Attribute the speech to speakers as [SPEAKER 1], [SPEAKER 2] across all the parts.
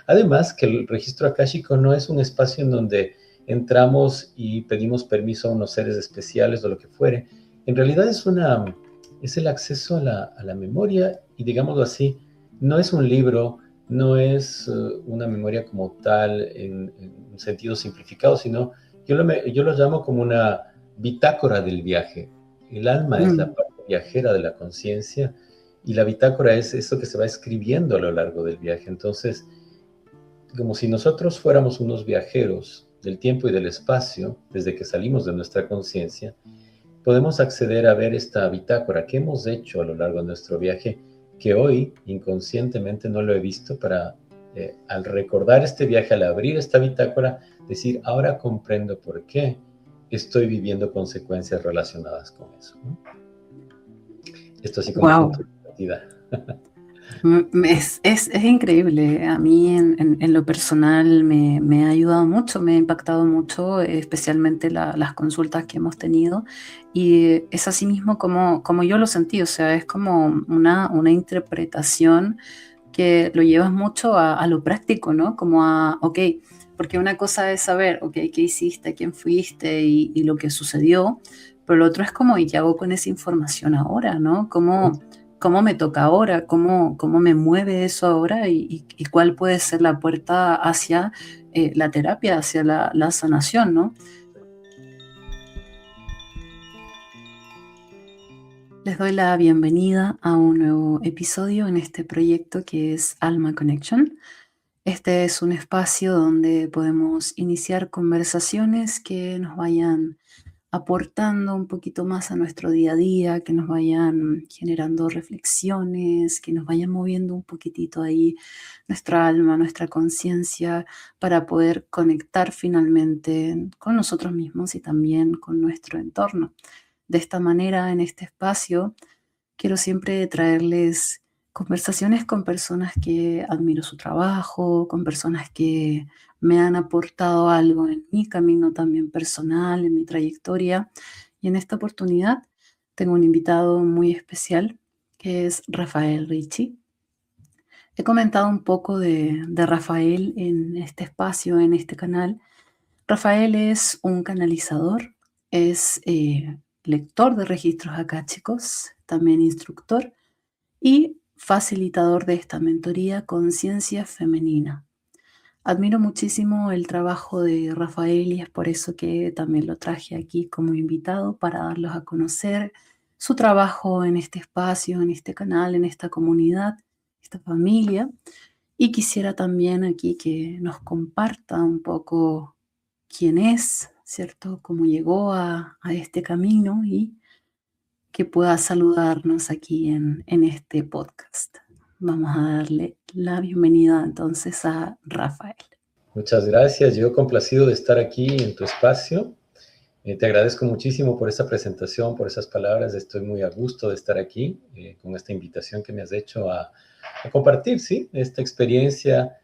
[SPEAKER 1] Además, que el registro akáshico no es un espacio en donde entramos y pedimos permiso a unos seres especiales o lo que fuere. En realidad es el acceso a la memoria y, digámoslo así, no es un libro, no es una memoria como tal en un sentido simplificado, sino yo lo llamo como una bitácora del viaje. El alma es la
[SPEAKER 2] Mm.
[SPEAKER 1] parte viajera de la conciencia y la bitácora es eso que se va escribiendo a lo largo del viaje. Entonces, como si nosotros fuéramos unos viajeros del tiempo y del espacio, desde que salimos de nuestra conciencia, podemos acceder a ver esta bitácora que hemos hecho a lo largo de nuestro viaje, que hoy inconscientemente no lo he visto para, al recordar este viaje, al abrir esta bitácora, decir, ahora comprendo por qué estoy viviendo consecuencias relacionadas con eso, ¿no? Esto así como
[SPEAKER 2] Wow.
[SPEAKER 1] punto de partida.
[SPEAKER 2] Es increíble. A mí en lo personal me ha ayudado mucho, me ha impactado mucho, especialmente las consultas que hemos tenido. Y es así mismo como yo lo sentí, o sea, es como una interpretación que lo llevas mucho a lo práctico, ¿no? Como a, ok, porque una cosa es saber, ok, qué hiciste, quién fuiste y lo que sucedió, pero lo otro es como, ¿y qué hago con esa información ahora, ¿no? ¿Cómo me toca ahora? ¿Cómo me mueve eso ahora? ¿Y cuál puede ser la puerta hacia la terapia, hacia la sanación, ¿no? Les doy la bienvenida a un nuevo episodio en este proyecto que es Alma Connection. Este es un espacio donde podemos iniciar conversaciones que nos vayan aportando un poquito más a nuestro día a día, que nos vayan generando reflexiones, que nos vayan moviendo un poquitito ahí nuestra alma, nuestra conciencia, para poder conectar finalmente con nosotros mismos y también con nuestro entorno. De esta manera, en este espacio, quiero siempre traerles conversaciones con personas que admiro su trabajo, con personas que me han aportado algo en mi camino también personal, en mi trayectoria. Y en esta oportunidad tengo un invitado muy especial que es Rafael Ricci. He comentado un poco de Rafael en este espacio, en este canal. Rafael es un canalizador, es lector de registros akáshicos, también instructor y facilitador de esta mentoría Conciencia Femenina. Admiro muchísimo el trabajo de Rafael y es por eso que también lo traje aquí como invitado para darlos a conocer su trabajo en este espacio, en este canal, en esta comunidad, esta familia. Y quisiera también aquí que nos comparta un poco quién es, ¿cierto? Cómo llegó a este camino y que pueda saludarnos aquí en este podcast. Vamos a darle la bienvenida entonces a Rafael.
[SPEAKER 1] Muchas gracias, yo complacido de estar aquí en tu espacio. Te agradezco muchísimo por esa presentación, por esas palabras. Estoy muy a gusto de estar aquí con esta invitación que me has hecho a compartir, ¿sí? Esta experiencia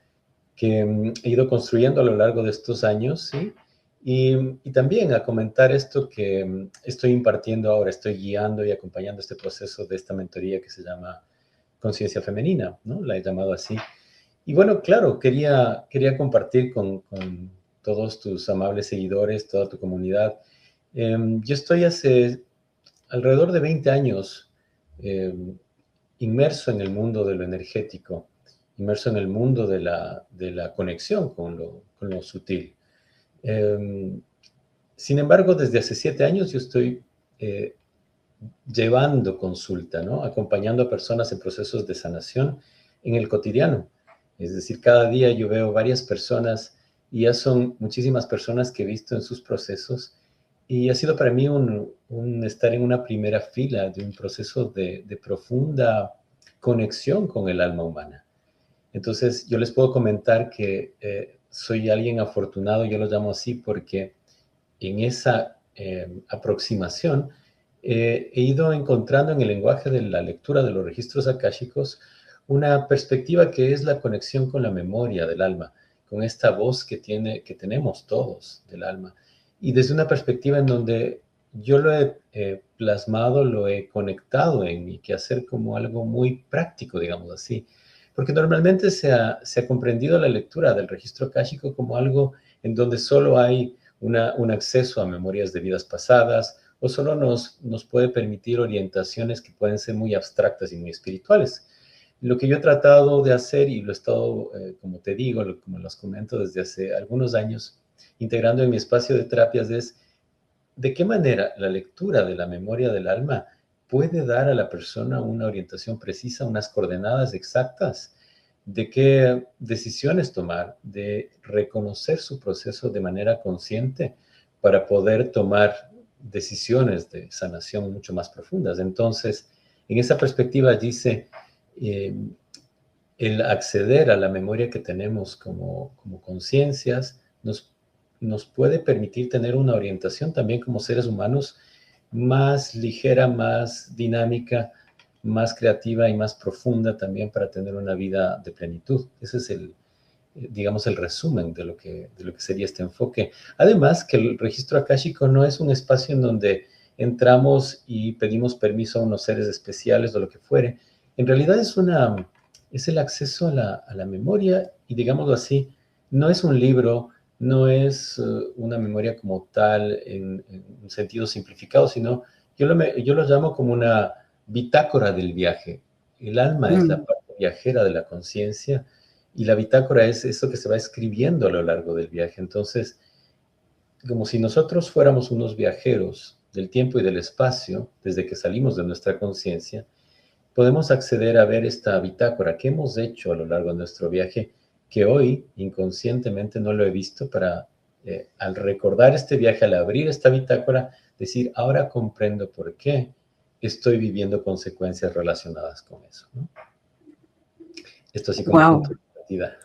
[SPEAKER 1] que he ido construyendo a lo largo de estos años, ¿sí? Y también a comentar esto que estoy impartiendo ahora, estoy guiando y acompañando este proceso de esta mentoría que se llama Conciencia Femenina, ¿no? La he llamado así. Y bueno, claro, quería compartir con todos tus amables seguidores, toda tu comunidad. Yo estoy hace alrededor de 20 años eh, inmerso en el mundo de lo energético, inmerso en el mundo de la conexión con lo sutil. Eh, Sin embargo, desde hace 7 años yo estoy eh, llevando consulta, ¿no? Acompañando a personas en procesos de sanación en el cotidiano. Es decir, cada día yo veo varias personas y ya son muchísimas personas que he visto en sus procesos y ha sido para mí un estar en una primera fila de un proceso de profunda conexión con el alma humana. Entonces, yo les puedo comentar que soy alguien afortunado, yo lo llamo así porque en esa aproximación he ido encontrando en el lenguaje de la lectura de los registros akáshicos una perspectiva que es la conexión con la memoria del alma, con esta voz que tenemos todos del alma. Y desde una perspectiva en donde yo lo he plasmado, lo he conectado en mi quehacer como algo muy práctico, digamos así. porque normalmente se ha comprendido la lectura del registro akáshico como algo en donde solo hay un acceso a memorias de vidas pasadas, o solo nos puede permitir orientaciones que pueden ser muy abstractas y muy espirituales. Lo que yo he tratado de hacer, y lo he estado, como te digo, como los comento desde hace algunos años, integrando en mi espacio de terapias, es de qué manera la lectura de la memoria del alma puede dar a la persona una orientación precisa, unas coordenadas exactas de qué decisiones tomar, de reconocer su proceso de manera consciente para poder tomar decisiones de sanación mucho más profundas. Entonces, en esa perspectiva dice, eh, el acceder a la memoria que tenemos como conciencias nos puede permitir tener una orientación también como seres humanos más ligera, más dinámica, más creativa y más profunda también para tener una vida de plenitud. Ese es digamos, el resumen de lo que sería este enfoque. Además, que el registro akáshico no es un espacio en donde entramos y pedimos permiso a unos seres especiales o lo que fuere. En realidad es el acceso a la memoria y, digámoslo así, no es un libro, no es una memoria como tal en un sentido simplificado, sino yo lo llamo como una bitácora del viaje. El alma es la
[SPEAKER 2] Mm.
[SPEAKER 1] parte viajera de la conciencia y la bitácora es eso que se va escribiendo a lo largo del viaje. Entonces, como si nosotros fuéramos unos viajeros del tiempo y del espacio, desde que salimos de nuestra conciencia, podemos acceder a ver esta bitácora que hemos hecho a lo largo de nuestro viaje, que hoy inconscientemente no lo he visto para, al recordar este viaje, al abrir esta bitácora, decir, ahora comprendo por qué estoy viviendo consecuencias relacionadas con eso, ¿no? Esto así como
[SPEAKER 2] Wow.
[SPEAKER 1] punto de partida.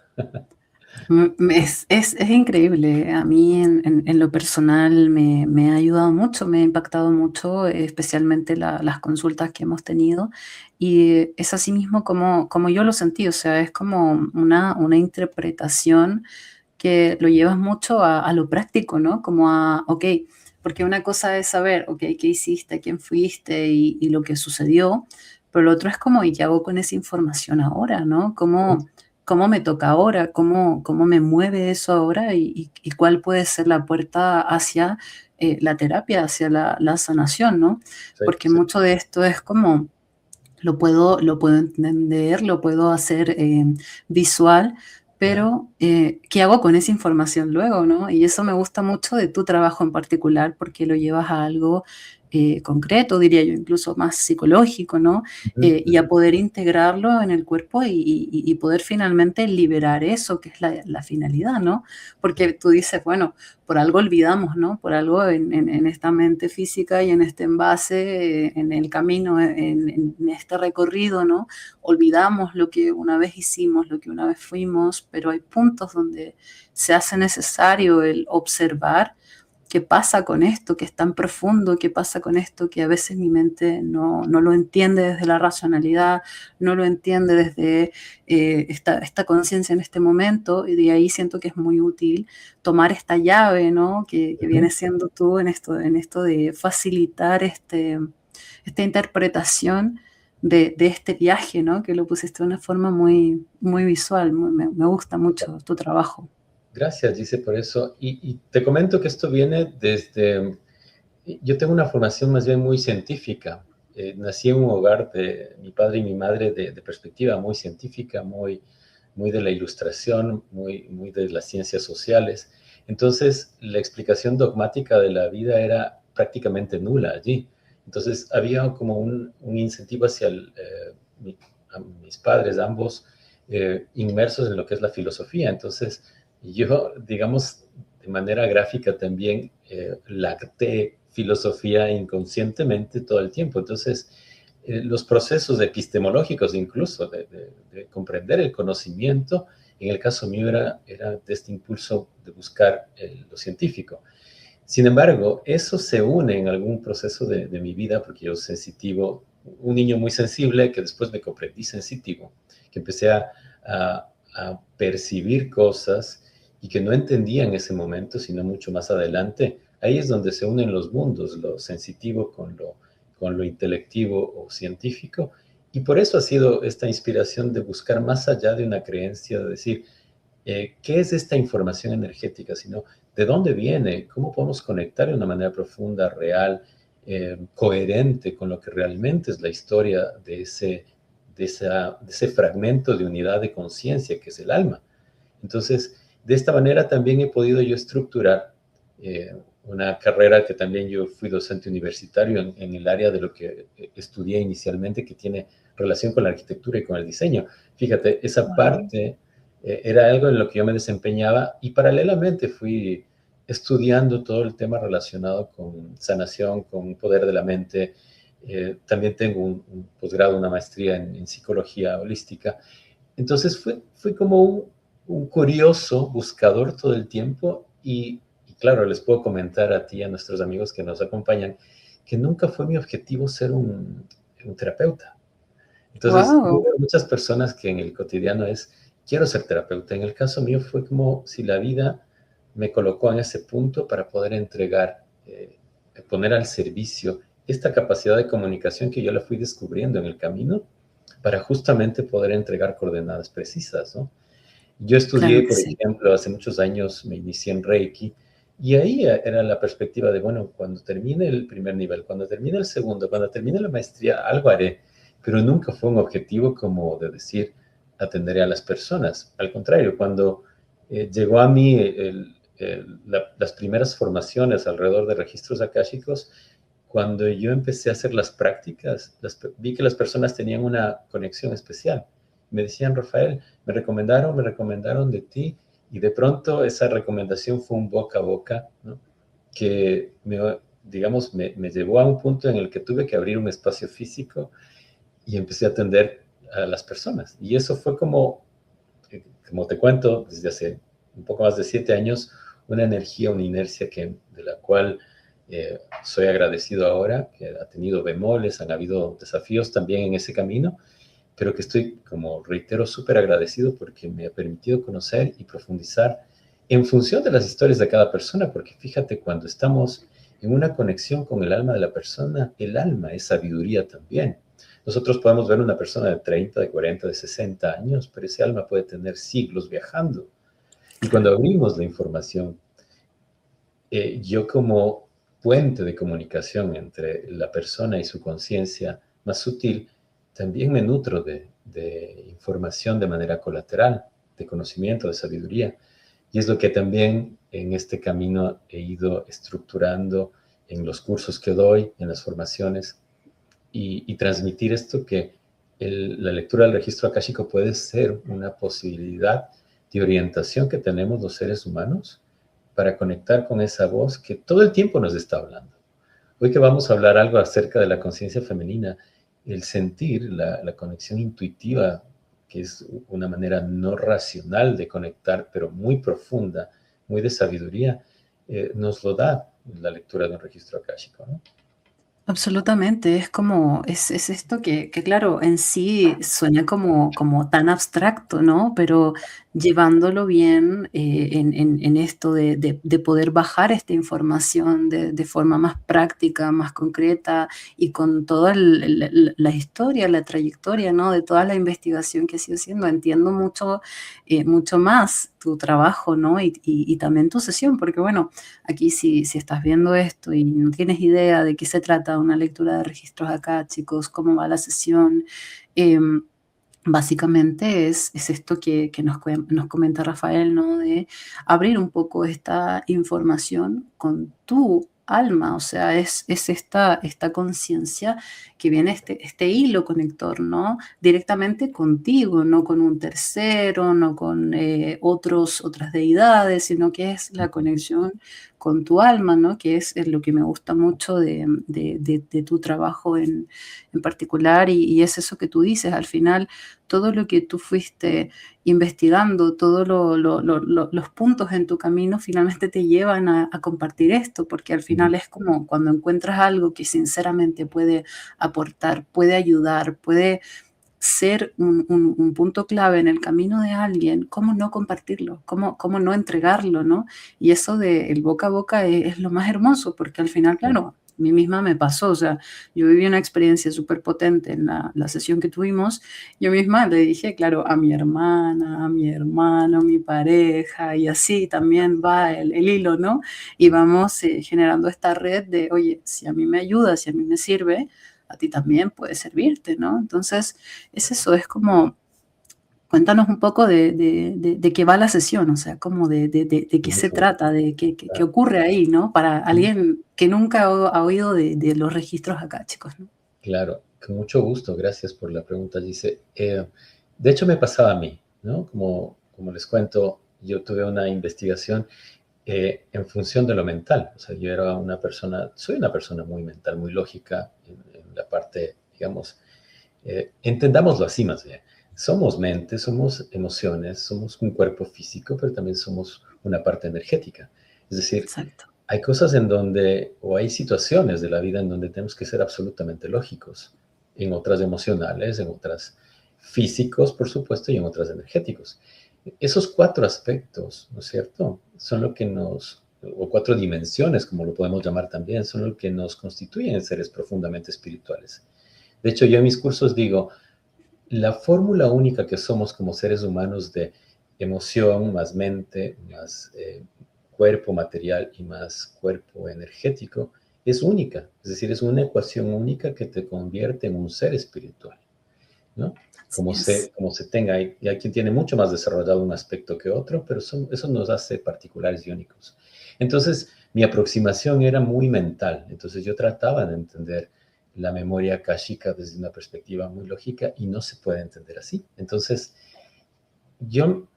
[SPEAKER 2] Es increíble. A mí en lo personal me ha ayudado mucho, me ha impactado mucho, especialmente las consultas que hemos tenido. Y es así mismo como yo lo sentí, o sea, es como una interpretación que lo llevas mucho a lo práctico, ¿no? Como a, ok, porque una cosa es saber, ok, qué hiciste, quién fuiste y lo que sucedió, pero lo otro es como, ¿y qué hago con esa información ahora, ¿no? ¿Cómo me toca ahora? ¿Cómo me mueve eso ahora? ¿Y cuál puede ser la puerta hacia la terapia, hacia la sanación, ¿no?
[SPEAKER 1] Sí,
[SPEAKER 2] Porque
[SPEAKER 1] sí.
[SPEAKER 2] mucho de esto es como, lo puedo entender, lo puedo hacer visual, pero ¿qué hago con esa información luego, no? Y eso me gusta mucho de tu trabajo en particular, porque lo llevas a algo concreto, diría yo, incluso más psicológico, ¿no?
[SPEAKER 1] Ujú,
[SPEAKER 2] Y
[SPEAKER 1] ujú.
[SPEAKER 2] a poder integrarlo en el cuerpo y poder finalmente liberar eso, que es la finalidad, ¿no? Porque tú dices, bueno, por algo olvidamos, ¿no? Por algo en esta mente física y en este envase, en el camino, en este recorrido, ¿no? Olvidamos lo que una vez hicimos, lo que una vez fuimos, pero hay puntos donde se hace necesario el observar qué pasa con esto que es tan profundo, qué pasa con esto que a veces mi mente no lo entiende desde la racionalidad, no lo entiende desde esta conciencia en este momento, y de ahí siento que es muy útil tomar esta llave, ¿no? Que viene
[SPEAKER 1] Ujú.
[SPEAKER 2] siendo tú en esto de facilitar esta interpretación de este viaje, ¿no? Que lo pusiste de una forma muy, muy visual, me gusta mucho tu trabajo.
[SPEAKER 1] Gracias, dice por eso. Y te comento que esto viene desde, yo tengo una formación más bien muy científica. Nací en un hogar de mi padre y mi madre de perspectiva muy científica, muy de la ilustración, muy de las ciencias sociales. Entonces, la explicación dogmática de la vida era prácticamente nula allí. Entonces, había como un incentivo hacia a mis padres, ambos, inmersos en lo que es la filosofía. Entonces, yo, digamos, de manera gráfica también lacté filosofía inconscientemente todo el tiempo. Entonces, los procesos epistemológicos incluso de comprender el conocimiento, en el caso mío era de este impulso de buscar lo científico. Sin embargo, eso se une en algún proceso de mi vida, porque yo sensitivo, un niño muy sensible, que después me comprendí sensitivo, que empecé a percibir cosas y que no entendía en ese momento, sino mucho más adelante. Ahí es donde se unen los mundos, lo sensitivo con lo intelectivo o científico, Y por eso ha sido esta inspiración de buscar más allá de una creencia, de decir, ¿qué es esta información energética? Sino, ¿de dónde viene? ¿Cómo podemos conectar de una manera profunda, real, coherente con lo que realmente es la historia de ese fragmento de unidad de conciencia que es el alma? Entonces, de esta manera también he podido yo estructurar una carrera que también yo fui docente universitario en el área de lo que estudié inicialmente, que tiene relación con la arquitectura y con el diseño. Fíjate, esa
[SPEAKER 2] Wow.
[SPEAKER 1] parte era algo en lo que yo me desempeñaba y paralelamente fui estudiando todo el tema relacionado con sanación, con poder de la mente. También tengo un posgrado, una maestría en psicología holística. Entonces fue como un curioso buscador todo el tiempo y claro, les puedo comentar a ti y a nuestros amigos que nos acompañan que nunca fue mi objetivo ser un terapeuta. Entonces, yo
[SPEAKER 2] Wow.
[SPEAKER 1] veo muchas personas que en el cotidiano es, quiero ser terapeuta. En el caso mío fue como si la vida me colocó en ese punto para poder entregar, poner al servicio esta capacidad de comunicación que yo la fui descubriendo en el camino para justamente poder entregar coordenadas precisas, ¿no? Yo
[SPEAKER 2] Claro
[SPEAKER 1] estudié,
[SPEAKER 2] que
[SPEAKER 1] por
[SPEAKER 2] sí.
[SPEAKER 1] ejemplo, hace muchos años me inicié en Reiki y ahí era la perspectiva de, bueno, cuando termine el primer nivel, cuando termine el segundo, cuando termine la maestría, algo haré, pero nunca fue un objetivo como de decir, atenderé a las personas. Al contrario, cuando llegó a mí las primeras formaciones alrededor de registros akáshicos, cuando yo empecé a hacer las prácticas, vi que las personas tenían una conexión especial. Me decían, Rafael, me recomendaron de ti, y de pronto esa recomendación fue un boca a boca, ¿no? Que digamos, me llevó a un punto en el que tuve que abrir un espacio físico y empecé a atender a las personas. Y eso fue como te cuento, desde hace un poco más de 7 años, una energía, una inercia de la cual soy agradecido ahora, que ha tenido bemoles, han habido desafíos también en ese camino, pero que estoy, como reitero, súper agradecido porque me ha permitido conocer y profundizar en función de las historias de cada persona, porque fíjate, cuando estamos en una conexión con el alma de la persona, el alma es sabiduría también. Nosotros podemos ver una persona de 30, de 40, de 60 años, pero ese alma puede tener siglos viajando. Y cuando
[SPEAKER 2] Claro.
[SPEAKER 1] abrimos la información, yo como puente de comunicación entre la persona y su conciencia más sutil, también me nutro de información de manera colateral, de conocimiento, de sabiduría. Y es lo que también en este camino he ido estructurando en los cursos que doy, en las formaciones, y transmitir esto que la lectura del registro akáshico puede ser una posibilidad de orientación que tenemos los seres humanos para conectar con esa voz que todo el tiempo nos está hablando. Hoy que vamos a hablar algo acerca de la conciencia femenina, el sentir, la conexión intuitiva, que es una manera no racional de conectar, pero muy profunda, muy de sabiduría, nos lo da la lectura de un registro akáshico, ¿no?
[SPEAKER 2] Absolutamente, es como, es esto que claro, en sí suena como tan abstracto, ¿no? Pero llevándolo bien en esto de poder bajar esta información de forma más práctica, más concreta y con toda la historia, la trayectoria, ¿no? De toda la investigación que has ido haciendo, entiendo mucho más tu trabajo, ¿no? Y también tu sesión, porque bueno, aquí si estás viendo esto y no tienes idea de qué se trata una lectura de registros acá, chicos, cómo va la sesión, básicamente es esto que nos comenta Rafael, ¿no? De abrir un poco esta información con tu alma, o sea, es esta conciencia que viene este hilo conector, ¿no? Directamente contigo, no con un tercero, no con otras deidades, sino que es la conexión con tu alma, ¿no? Que es lo que me gusta mucho de tu trabajo en particular y es eso que tú dices, al final todo lo que tú fuiste investigando, todos los puntos en tu camino finalmente te llevan a compartir esto, porque al final es como cuando encuentras algo que sinceramente puede aportar, puede ayudar, puede ser un punto clave en el camino de alguien, ¿cómo no compartirlo? ¿Cómo no entregarlo, no? Y eso de el boca a boca es lo más hermoso, porque al final, claro, mí misma me pasó, o sea, yo viví una experiencia súper potente en la sesión que tuvimos. Yo misma le dije, claro, a mi hermana, a mi hermano, a mi pareja, y así también va el hilo, ¿no? Y vamos generando esta red de, oye, si a mí me ayuda, si a mí me sirve, a ti también puede servirte, ¿no? Entonces, es eso, es como, cuéntanos un poco de qué va la sesión, o sea, como de qué se
[SPEAKER 1] Mucho
[SPEAKER 2] trata,
[SPEAKER 1] gusto.
[SPEAKER 2] de qué ocurre ahí, ¿no? Para alguien que nunca ha oído de los registros acá, chicos, ¿no?
[SPEAKER 1] Claro, con mucho gusto. Gracias por la pregunta, dice. De hecho, me pasaba a mí, ¿no? Como les cuento, yo tuve una investigación en función de lo mental. O sea, yo era soy una persona muy mental, muy lógica en la parte, digamos, entendámoslo así más bien. Somos mente, somos emociones, somos un cuerpo físico, pero también somos una parte energética. Es decir,
[SPEAKER 2] Exacto.
[SPEAKER 1] hay cosas en donde, o hay situaciones de la vida en donde tenemos que ser absolutamente lógicos, en otras emocionales, en otras físicos, por supuesto, y en otras energéticos. Esos cuatro aspectos, ¿no es cierto? Son lo que o cuatro dimensiones, como lo podemos llamar también, son lo que nos constituyen seres profundamente espirituales. De hecho, yo en mis cursos digo, la fórmula única que somos como seres humanos de emoción más mente, más cuerpo material y más cuerpo energético es única. Es decir, es una ecuación única que te convierte en un ser espiritual, ¿no?
[SPEAKER 2] Así es.
[SPEAKER 1] Como se tenga. Y hay quien tiene mucho más desarrollado un aspecto que otro, pero eso nos hace particulares y únicos. Entonces, mi aproximación era muy mental. Entonces, yo trataba de entender la memoria akáshica desde una perspectiva muy lógica y no se puede entender así. Entonces,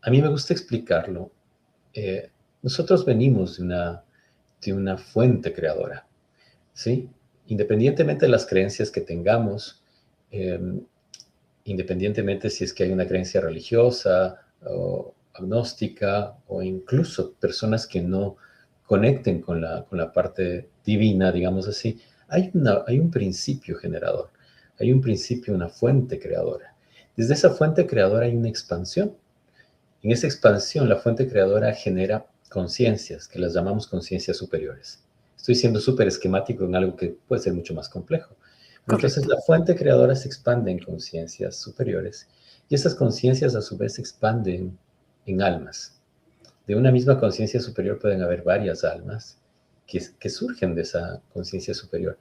[SPEAKER 1] a mí me gusta explicarlo. Nosotros venimos de una fuente creadora, ¿sí? Independientemente de las creencias que tengamos, eh, independientemente si es que hay una creencia religiosa o agnóstica o incluso personas que no conecten con la parte divina, digamos así, hay un principio generador, hay un principio, una fuente creadora. Desde esa fuente creadora hay una expansión. En esa expansión, la fuente creadora genera conciencias, que las llamamos conciencias superiores. Estoy siendo súper esquemático en algo que puede ser mucho más complejo. Pero entonces
[SPEAKER 2] Correcto.
[SPEAKER 1] la fuente creadora se expande en conciencias superiores y esas conciencias a su vez se expanden en almas. De una misma conciencia superior pueden haber varias almas que surgen de esa conciencia superior.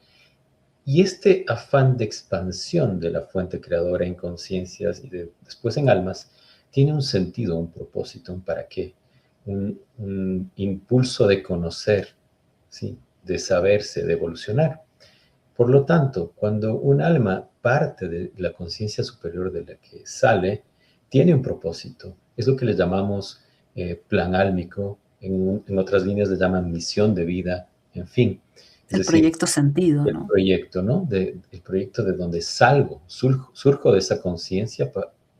[SPEAKER 1] Y este afán de expansión de la fuente creadora en conciencias y después en almas tiene un sentido, un propósito, un para qué, un impulso de conocer, ¿sí? De saberse, de evolucionar. Por lo tanto, cuando un alma parte de la conciencia superior de la que sale, tiene un propósito. Es lo que le llamamos plan álmico, en otras líneas le llaman misión de vida, en fin. Es
[SPEAKER 2] El
[SPEAKER 1] decir,
[SPEAKER 2] proyecto sentido,
[SPEAKER 1] el
[SPEAKER 2] ¿no?
[SPEAKER 1] proyecto, ¿no? El proyecto de donde surjo de esa conciencia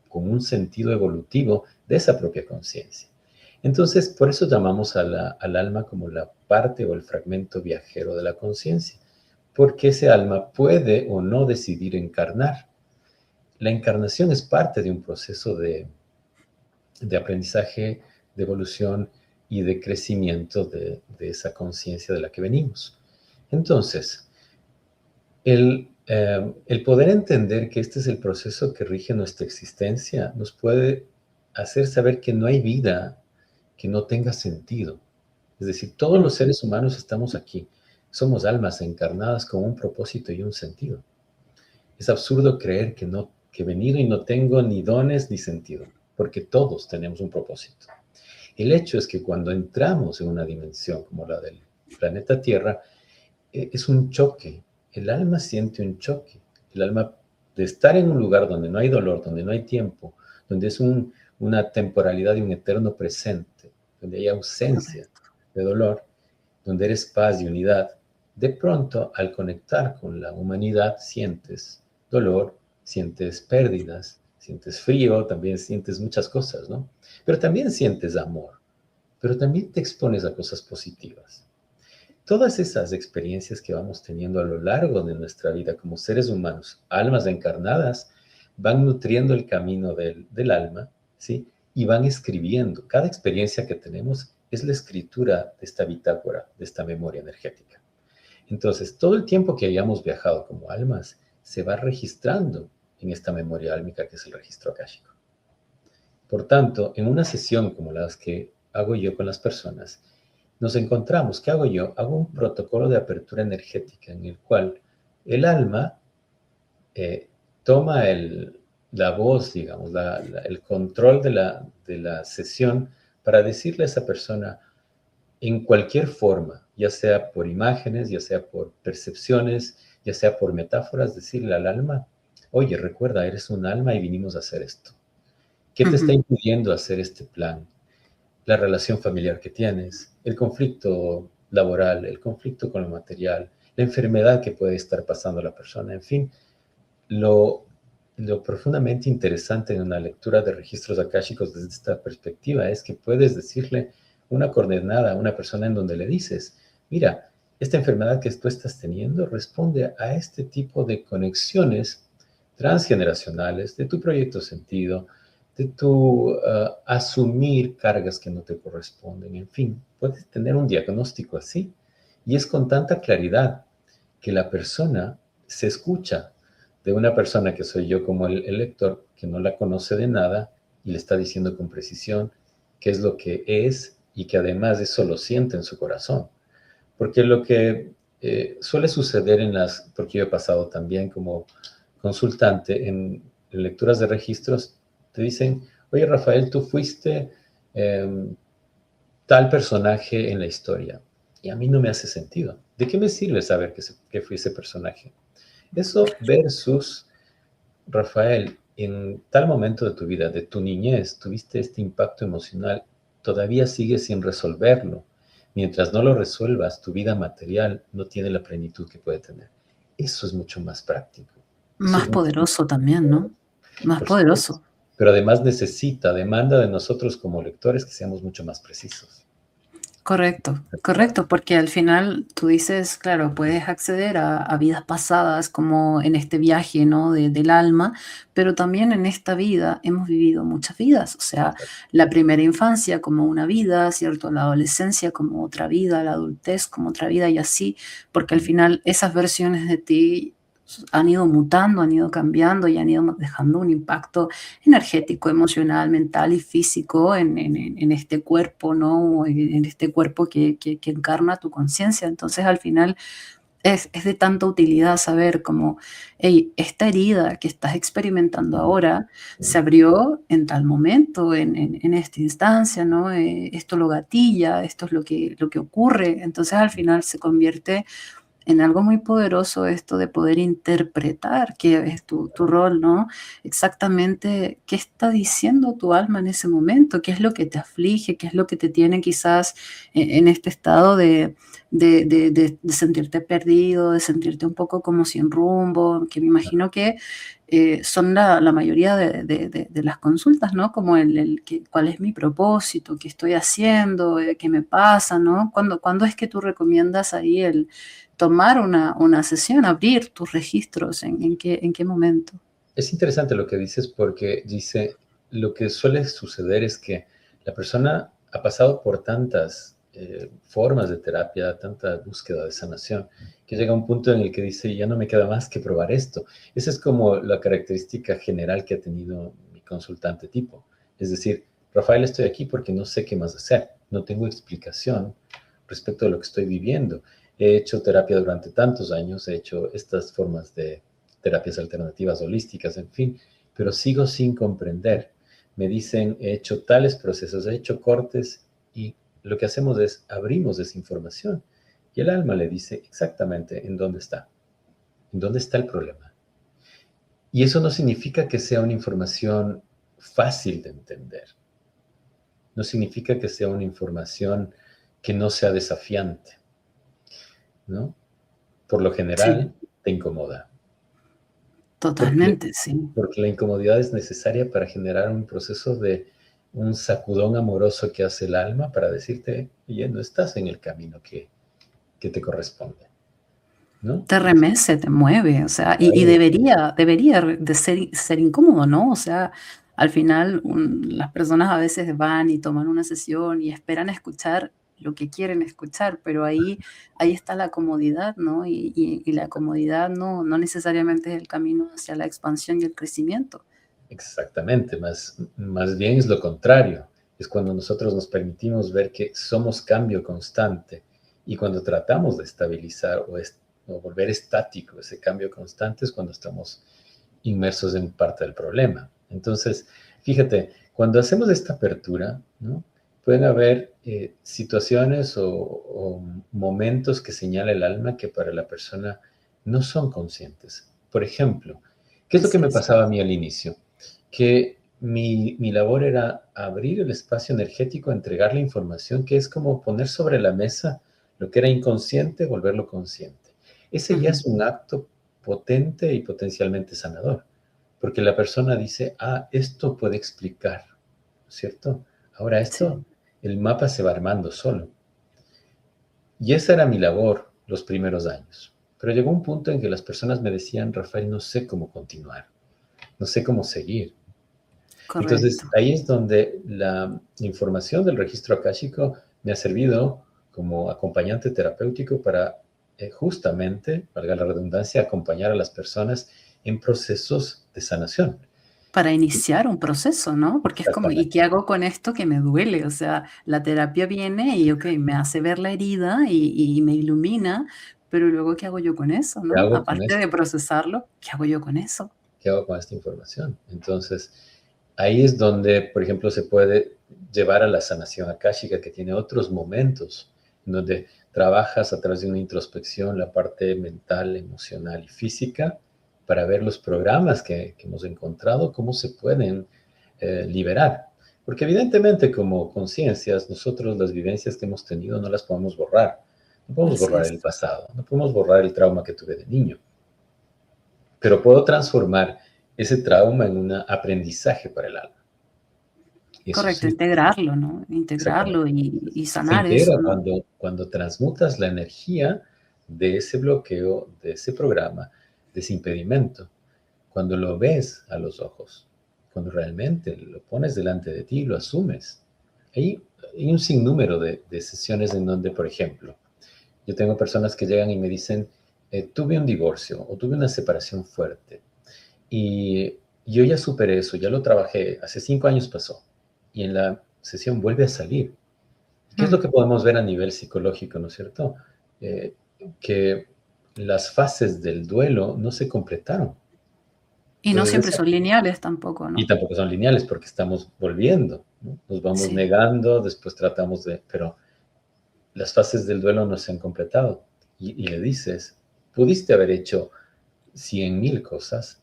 [SPEAKER 1] con un sentido evolutivo de esa propia conciencia. Entonces, por eso llamamos al alma como la parte o el fragmento viajero de la conciencia, porque ese alma puede o no decidir encarnar. La encarnación es parte de un proceso de aprendizaje, de evolución y de crecimiento de esa conciencia de la que venimos. Entonces, el poder entender que este es el proceso que rige nuestra existencia nos puede hacer saber que no hay vida que no tenga sentido. Es decir, todos los
[SPEAKER 2] Ujú.
[SPEAKER 1] seres humanos estamos aquí. Somos almas encarnadas con un propósito y un sentido. Es absurdo creer que he venido y no tengo ni dones ni sentido, porque todos tenemos un propósito. El hecho es que cuando entramos en una dimensión como la del planeta Tierra, es un choque. El alma siente un choque. El alma de estar en un lugar donde no hay dolor, donde no hay tiempo, donde es una temporalidad y un eterno presente, donde hay ausencia
[SPEAKER 2] Correcto.
[SPEAKER 1] de dolor, donde eres paz y unidad, de pronto al conectar con la humanidad sientes dolor, sientes pérdidas, sientes frío, también sientes muchas cosas, ¿no? Pero también sientes amor, pero también te expones a cosas positivas. Todas esas experiencias que vamos teniendo a lo largo de nuestra vida como seres humanos, almas encarnadas, van nutriendo el camino del alma, ¿sí? Y van escribiendo. Cada experiencia que tenemos es la escritura de esta bitácora, de esta memoria energética. Entonces, todo el tiempo que hayamos viajado como almas se va registrando en esta memoria álmica que es el registro akáshico. Por tanto, en una sesión como las que hago yo con las personas, nos encontramos, ¿qué hago yo? Hago un protocolo de apertura energética en el cual el alma toma la voz, digamos, el control de la sesión para decirle a esa persona en cualquier forma, ya sea por imágenes, ya sea por percepciones, ya sea por metáforas, decirle al alma, oye, recuerda, eres un alma y vinimos a hacer esto. ¿Qué te está
[SPEAKER 2] Ujú.
[SPEAKER 1] impidiendo hacer este plan? La relación familiar que tienes, el conflicto laboral, el conflicto con lo material, la enfermedad que puede estar pasando la persona, en fin, lo, lo profundamente interesante en una lectura de registros akáshicos desde esta perspectiva es que puedes decirle una coordenada a una persona en donde le dices, mira, esta enfermedad que tú estás teniendo responde a este tipo de conexiones transgeneracionales de tu proyecto sentido, de tu asumir cargas que no te corresponden, en fin, puedes tener un diagnóstico así y es con tanta claridad que la persona se escucha de una persona que soy yo como el lector, que no la conoce de nada y le está diciendo con precisión qué es lo que es y que además eso lo siente en su corazón. Porque lo que suele suceder porque yo he pasado también como consultante en lecturas de registros, te dicen, oye Rafael, tú fuiste eh, tal personaje en la historia. Y a mí no me hace sentido. ¿De qué me sirve saber que fui ese personaje? Eso versus, Rafael, en tal momento de tu vida, de tu niñez, tuviste este impacto emocional, todavía sigues sin resolverlo. Mientras no lo resuelvas, tu vida material no tiene la plenitud que puede tener. Eso es mucho más práctico. Eso es
[SPEAKER 2] Más
[SPEAKER 1] mucho más,
[SPEAKER 2] poderoso también, ¿no? Más
[SPEAKER 1] por supuesto.
[SPEAKER 2] poderoso.
[SPEAKER 1] Pero además demanda de nosotros como lectores que seamos mucho más precisos.
[SPEAKER 2] Correcto, correcto, porque al final tú dices, claro, puedes acceder a vidas pasadas como en este viaje, ¿no? Del alma, pero también en esta vida hemos vivido muchas vidas, o sea,
[SPEAKER 1] Exacto.
[SPEAKER 2] la primera infancia como una vida, ¿cierto? La adolescencia como otra vida, la adultez como otra vida y así, porque al final esas versiones de ti han ido mutando, han ido cambiando y han ido dejando un impacto energético, emocional, mental y físico en este cuerpo, ¿no? En este cuerpo que encarna tu conciencia. Entonces, al final, es de tanta utilidad saber como, hey, esta herida que estás experimentando ahora se abrió en tal momento, en esta instancia, ¿no? Esto lo gatilla, esto es lo que ocurre. Entonces, al final se convierte en algo muy poderoso esto de poder interpretar, que es tu rol, ¿no? Exactamente qué está diciendo tu alma en ese momento, qué es lo que te aflige, qué es lo que te tiene quizás en este estado de sentirte perdido, de sentirte un poco como sin rumbo, que me imagino que son la mayoría de las consultas, ¿no? Como cuál es mi propósito, qué estoy haciendo, qué me pasa, ¿no? ¿Cuándo es que tú recomiendas ahí el tomar una sesión, abrir tus registros, en qué momento?
[SPEAKER 1] Es interesante lo que dices porque dice, lo que suele suceder es que la persona ha pasado por tantas formas de terapia, tanta búsqueda de sanación, que llega a un punto en el que dice, ya no me queda más que probar esto. Esa es como la característica general que ha tenido mi consultante tipo. Es decir, Rafael, estoy aquí porque no sé qué más hacer, no tengo explicación respecto de lo que estoy viviendo. He hecho terapia durante tantos años, he hecho estas formas de terapias alternativas holísticas, en fin, pero sigo sin comprender. Me dicen, he hecho tales procesos, he hecho cortes y lo que hacemos es abrimos esa información y el alma le dice exactamente en dónde está el problema. Y eso no significa que sea una información fácil de entender, no significa que sea una información que no sea desafiante, ¿no? Por lo
[SPEAKER 2] Sí,
[SPEAKER 1] general te incomoda, porque
[SPEAKER 2] totalmente, sí.
[SPEAKER 1] porque la incomodidad es necesaria para generar un proceso de un sacudón amoroso que hace el alma para decirte, oye, no estás en el camino que te corresponde, ¿no?
[SPEAKER 2] Te remece, te mueve, o sea, y
[SPEAKER 1] Mueve.
[SPEAKER 2] debería de ser incómodo, ¿no? O sea, al final, las personas a veces van y toman una sesión y esperan escuchar lo que quieren escuchar, pero ahí está la comodidad, ¿no? Y la comodidad no necesariamente es el camino hacia la expansión y el crecimiento.
[SPEAKER 1] Exactamente, más bien es lo contrario. Es cuando nosotros nos permitimos ver que somos cambio constante y cuando tratamos de estabilizar o volver estático ese cambio constante es cuando estamos inmersos en parte del problema. Entonces, fíjate, cuando hacemos esta apertura, ¿no? Pueden haber situaciones o momentos que señala el alma que para la persona no son conscientes. Por ejemplo, ¿qué es lo que
[SPEAKER 2] Así
[SPEAKER 1] me
[SPEAKER 2] es.
[SPEAKER 1] pasaba a mí al inicio? Que mi labor era abrir el espacio energético, entregar la información, que es como poner sobre la mesa lo que era inconsciente, volverlo consciente. Ese ya
[SPEAKER 2] Ujú.
[SPEAKER 1] es un acto potente y potencialmente sanador, porque la persona dice, ah, esto puede explicar, ¿cierto? Ahora esto,
[SPEAKER 2] Sí.
[SPEAKER 1] el mapa se va armando solo. Y esa era mi labor los primeros años. Pero llegó un punto en que las personas me decían, Rafael, no sé cómo continuar, no sé cómo seguir. Entonces,
[SPEAKER 2] Correcto.
[SPEAKER 1] ahí es donde la información del registro akáshico me ha servido como acompañante terapéutico para justamente, valga la redundancia, acompañar a las personas en procesos de sanación.
[SPEAKER 2] Para iniciar un proceso, ¿no? Porque es como, ¿y
[SPEAKER 1] Exactamente.
[SPEAKER 2] qué hago con esto que me duele? O sea, la terapia viene y, okey, me hace ver la herida y me ilumina, pero luego, ¿qué hago yo con eso,
[SPEAKER 1] ¿Qué
[SPEAKER 2] no?
[SPEAKER 1] hago con
[SPEAKER 2] Aparte de
[SPEAKER 1] esto?
[SPEAKER 2] procesarlo, ¿qué hago yo con eso?
[SPEAKER 1] ¿Qué hago con esta información? Entonces, ahí es donde, por ejemplo, se puede llevar a la sanación akáshica, que tiene otros momentos, en donde trabajas a través de una introspección la parte mental, emocional y física para ver los programas que hemos encontrado, cómo se pueden liberar. Porque evidentemente como conciencias, nosotros las vivencias que hemos tenido no las podemos borrar. No podemos
[SPEAKER 2] Así
[SPEAKER 1] borrar
[SPEAKER 2] es.
[SPEAKER 1] el pasado, no podemos borrar el trauma que tuve de niño, pero puedo transformar ese trauma en un aprendizaje para el alma. Y eso
[SPEAKER 2] Correcto,
[SPEAKER 1] sí,
[SPEAKER 2] integrarlo, ¿no?
[SPEAKER 1] exactamente.
[SPEAKER 2] Integrarlo y
[SPEAKER 1] Se
[SPEAKER 2] sanar
[SPEAKER 1] integra
[SPEAKER 2] eso, ¿no?
[SPEAKER 1] cuando transmutas la energía de ese bloqueo, de ese programa, de ese impedimento, cuando lo ves a los ojos, cuando realmente lo pones delante de ti y lo asumes. Hay, hay un sinnúmero de sesiones en donde, por ejemplo, yo tengo personas que llegan y me dicen, tuve un divorcio o tuve una separación fuerte. Y yo ya superé eso, ya lo trabajé, hace 5 años pasó, y en la sesión vuelve a salir. ¿Qué es lo
[SPEAKER 2] Mm.
[SPEAKER 1] que podemos ver a nivel psicológico, no es cierto? Eh, que las fases del duelo no se completaron.
[SPEAKER 2] Y no
[SPEAKER 1] Entonces,
[SPEAKER 2] siempre son lineales tampoco,
[SPEAKER 1] y
[SPEAKER 2] ¿no?
[SPEAKER 1] tampoco son lineales porque estamos volviendo, ¿no? Nos vamos
[SPEAKER 2] Sí.
[SPEAKER 1] negando, después tratamos de, pero las fases del duelo no se han completado. Y le dices, pudiste haber hecho 100.000 cosas,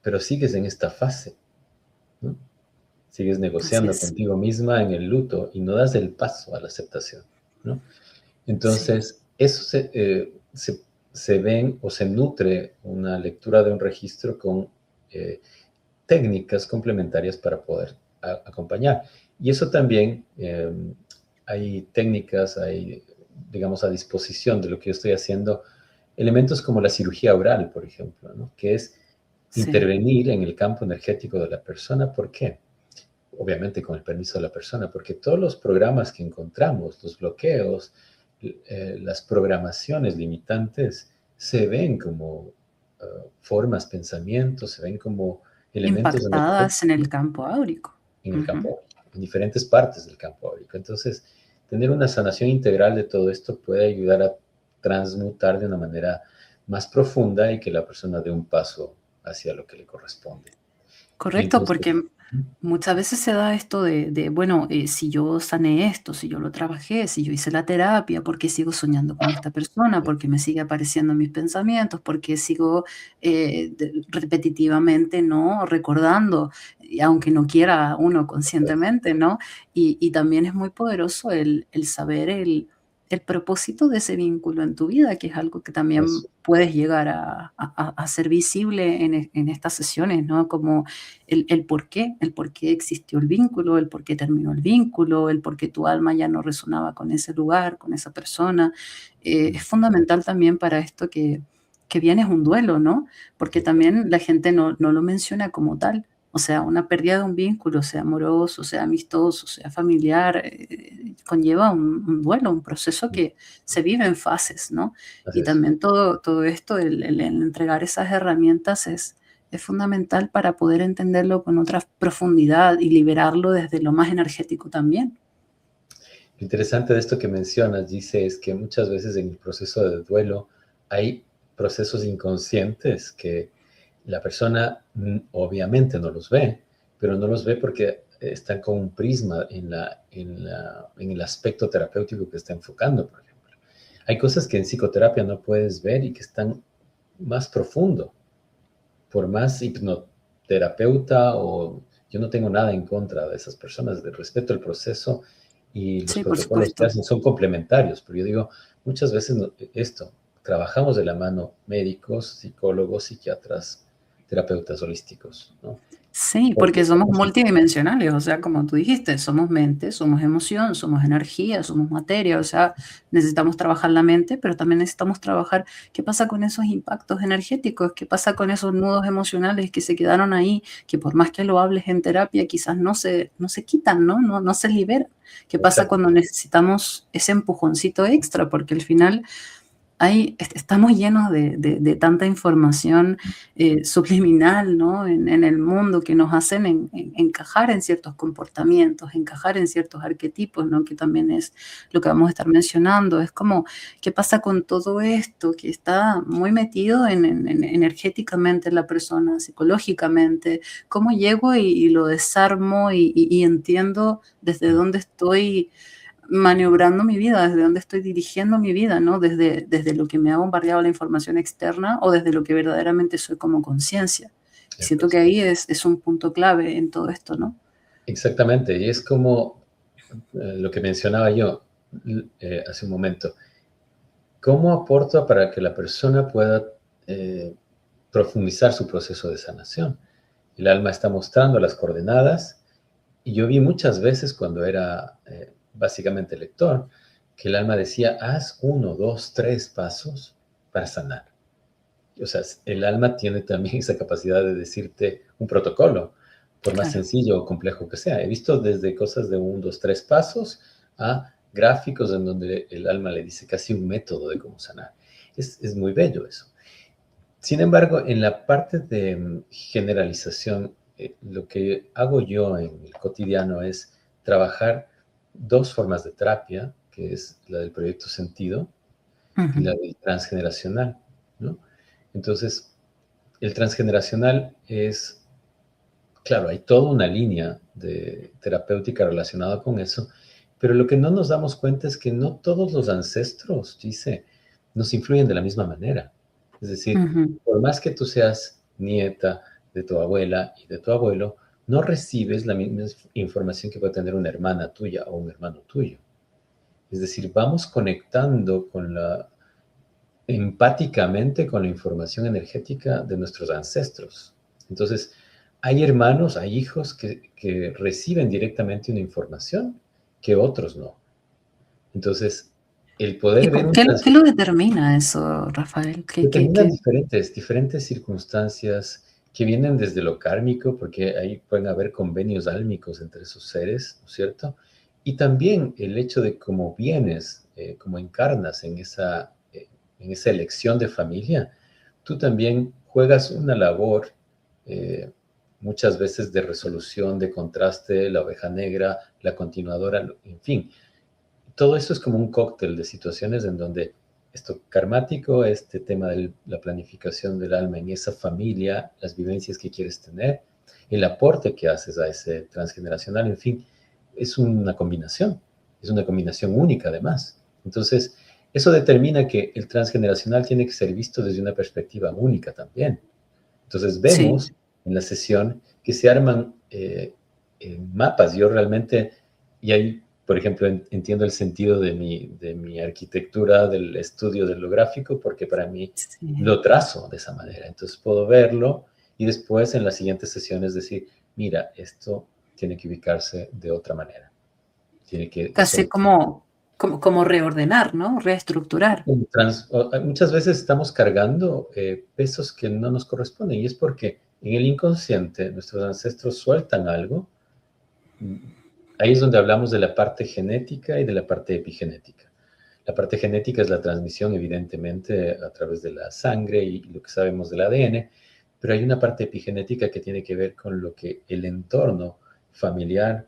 [SPEAKER 1] pero sigues en esta fase, ¿no? Sigues
[SPEAKER 2] Así
[SPEAKER 1] negociando
[SPEAKER 2] es.
[SPEAKER 1] contigo misma en el luto y no das el paso a la aceptación, ¿no?
[SPEAKER 2] Sí.
[SPEAKER 1] Entonces, eso se ven o se nutre una lectura de un registro con eh, técnicas complementarias para poder acompañar. Y eso también, hay técnicas, hay, digamos, a disposición de lo que yo estoy haciendo, elementos como la cirugía oral, por ejemplo, ¿no? Que es
[SPEAKER 2] Sí.
[SPEAKER 1] intervenir en el campo energético de la persona. ¿Por qué? Obviamente con el permiso de la persona, porque todos los programas que encontramos, los bloqueos, las programaciones limitantes, se ven como formas, pensamientos, se ven como elementos
[SPEAKER 2] Impactadas en
[SPEAKER 1] energéticos
[SPEAKER 2] el campo áurico.
[SPEAKER 1] en el
[SPEAKER 2] Ujú.
[SPEAKER 1] campo áurico, en diferentes partes del campo áurico. Entonces, tener una sanación integral de todo esto puede ayudar a transmutar de una manera más profunda y que la persona dé un paso hacia lo que le corresponde. Y
[SPEAKER 2] Correcto,
[SPEAKER 1] entonces,
[SPEAKER 2] porque muchas veces se da esto de, bueno, si yo sané esto, si yo lo trabajé, si yo hice la terapia, ¿por qué sigo soñando con esta persona? ¿Por qué me sigue apareciendo en mis pensamientos? ¿Por qué sigo repetitivamente, ¿no? Recordando, y aunque no quiera uno conscientemente, ¿no? Y también es muy poderoso el saber el propósito de ese vínculo en tu vida, que es algo que también
[SPEAKER 1] eso,
[SPEAKER 2] puedes llegar a ser visible en estas sesiones, ¿no? Como el por qué existió el vínculo, el por qué terminó el vínculo, el por qué tu alma ya no resonaba con ese lugar, con esa persona. Es fundamental también para esto que viene es un duelo, ¿no? Porque también la gente no lo menciona como tal. O sea, una pérdida de un vínculo, sea amoroso, sea amistoso, sea familiar, conlleva un duelo, un proceso que se vive en fases, ¿no?
[SPEAKER 1] Así
[SPEAKER 2] Y
[SPEAKER 1] es.
[SPEAKER 2] también todo esto, el entregar esas herramientas es fundamental para poder entenderlo con otra profundidad y liberarlo desde lo más energético también.
[SPEAKER 1] Lo interesante de esto que mencionas, dice, es que muchas veces en el proceso de duelo hay procesos inconscientes que la persona obviamente no los ve, pero no los ve porque están con un prisma en el aspecto terapéutico que está enfocando, por ejemplo. Hay cosas que en psicoterapia no puedes ver y que están más profundo. Por más hipnoterapeuta o yo no tengo nada en contra de esas personas, respeto el proceso y los
[SPEAKER 2] Sí, por
[SPEAKER 1] protocolos que
[SPEAKER 2] supuesto.
[SPEAKER 1] hacen son complementarios, pero yo digo, muchas veces esto, trabajamos de la mano médicos, psicólogos, psiquiatras, terapeutas holísticos, ¿no?
[SPEAKER 2] Sí,
[SPEAKER 1] Porque
[SPEAKER 2] porque somos
[SPEAKER 1] estamos
[SPEAKER 2] multidimensionales, o sea, como tú dijiste, somos mente, somos emoción, somos energía, somos materia, o sea, necesitamos trabajar la mente, pero también necesitamos trabajar qué pasa con esos impactos energéticos, qué pasa con esos nudos emocionales que se quedaron ahí, que por más que lo hables en terapia, quizás no se quitan, ¿no? No se liberan. ¿Qué pasa
[SPEAKER 1] exacto,
[SPEAKER 2] cuando necesitamos ese empujoncito extra? Porque al final estamos llenos de tanta información subliminal, ¿no? En el mundo que nos hacen encajar en ciertos comportamientos, encajar en ciertos arquetipos, ¿no? Que también es lo que vamos a estar mencionando. Es como, ¿qué pasa con todo esto que está muy metido energéticamente en la persona, psicológicamente? ¿Cómo llego y lo desarmo y entiendo desde dónde estoy maniobrando mi vida, desde dónde estoy dirigiendo mi vida, ¿no? Desde lo que me ha bombardeado la información externa o desde lo que verdaderamente soy como conciencia. Y siento que ahí es un punto clave en todo esto, ¿no?
[SPEAKER 1] exactamente, y es como lo que mencionaba yo hace un momento. ¿Cómo aporta para que la persona pueda eh, profundizar su proceso de sanación? El alma está mostrando las coordenadas y yo vi muchas veces cuando era básicamente lector que el alma decía, haz 1, 2, 3 pasos para sanar. O sea, el alma tiene también esa capacidad de decirte un protocolo, por más
[SPEAKER 2] Claro.
[SPEAKER 1] sencillo o complejo que sea. He visto desde cosas de 1, 2, 3 pasos a gráficos en donde el alma le dice casi un método de cómo sanar. Es muy bello eso. Sin embargo, en la parte de generalización, lo que hago yo en el cotidiano es trabajar dos formas de terapia, que es la del proyecto sentido y la
[SPEAKER 2] Ujú.
[SPEAKER 1] del transgeneracional, ¿no? Entonces, el transgeneracional es, claro, hay toda una línea de terapéutica relacionada con eso, pero lo que no nos damos cuenta es que no todos los ancestros, dice, nos influyen de la misma manera. Es decir,
[SPEAKER 2] Ujú.
[SPEAKER 1] por más que tú seas nieta de tu abuela y de tu abuelo, no recibes la misma información que puede tener una hermana tuya o un hermano tuyo. Es decir, vamos conectando empáticamente con la información energética de nuestros ancestros. Entonces, hay hermanos, hay hijos que reciben directamente una información que otros no. Entonces, el
[SPEAKER 2] ¿Y
[SPEAKER 1] poder ver un
[SPEAKER 2] qué lo determina eso, Rafael?
[SPEAKER 1] determinan diferentes circunstancias que vienen desde lo kármico, porque ahí pueden haber convenios álmicos entre esos seres, ¿no es cierto? Y también el hecho de cómo vienes, cómo encarnas en esa elección de familia, tú también juegas una labor eh, muchas veces de resolución, de contraste, la oveja negra, la continuadora, en fin, todo eso es como un cóctel de situaciones en donde esto karmático, este tema de la planificación del alma en esa familia, las vivencias que quieres tener, el aporte que haces a ese transgeneracional, en fin, es una combinación única además. Entonces, eso determina que el transgeneracional tiene que ser visto desde una perspectiva única también. Entonces,
[SPEAKER 2] Sí.
[SPEAKER 1] vemos en la sesión que se arman mapas. Yo realmente, y ahí, por ejemplo, entiendo el sentido de mi arquitectura, del estudio de lo gráfico, porque para mí
[SPEAKER 2] Sí.
[SPEAKER 1] lo trazo de esa manera. Entonces puedo verlo y después en las siguientes sesiones decir, mira, esto tiene que ubicarse de otra manera. Tiene que
[SPEAKER 2] Casi como reordenar, ¿no? Reestructurar.
[SPEAKER 1] muchas veces estamos cargando pesos que no nos corresponden y es porque En el inconsciente, nuestros ancestros sueltan algo. Ahí es donde hablamos de la parte genética y de la parte epigenética. La parte genética es la transmisión, evidentemente, a través de la sangre y lo que sabemos del ADN, pero hay una parte epigenética que tiene que ver con lo que el entorno familiar,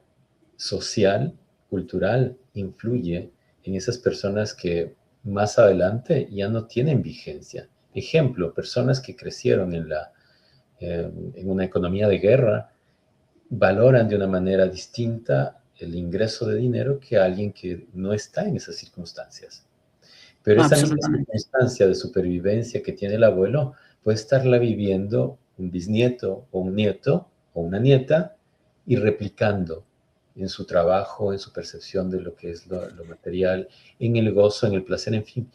[SPEAKER 1] social, cultural, influye en esas personas que más adelante ya no tienen vigencia. Ejemplo, personas que crecieron en una economía de guerra, valoran de una manera distinta el ingreso de dinero que alguien que no está en esas circunstancias. Pero esa misma
[SPEAKER 2] Absolutamente.
[SPEAKER 1] circunstancia de supervivencia que tiene el abuelo puede estarla viviendo un bisnieto o un nieto o una nieta y replicando en su trabajo, en su percepción de lo que es lo material, en el gozo, en el placer, en fin.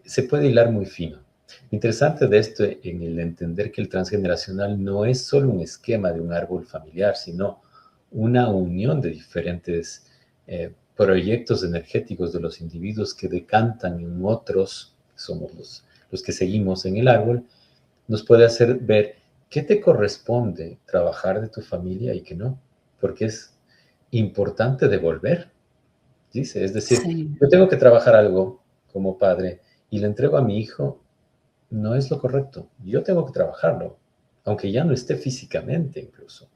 [SPEAKER 1] Se puede hilar muy fino. Lo interesante de esto en el entender que el transgeneracional no es solo un esquema de un árbol familiar, sino una unión de diferentes proyectos energéticos de los individuos que decantan en otros, que somos los que seguimos en el árbol, nos puede hacer ver qué te corresponde trabajar de tu familia y qué no, porque es importante devolver, dice. Es decir,
[SPEAKER 2] Sí,
[SPEAKER 1] yo tengo que trabajar algo como padre y le entrego a mi hijo, no es lo correcto. Yo tengo que trabajarlo, aunque ya no esté físicamente incluso.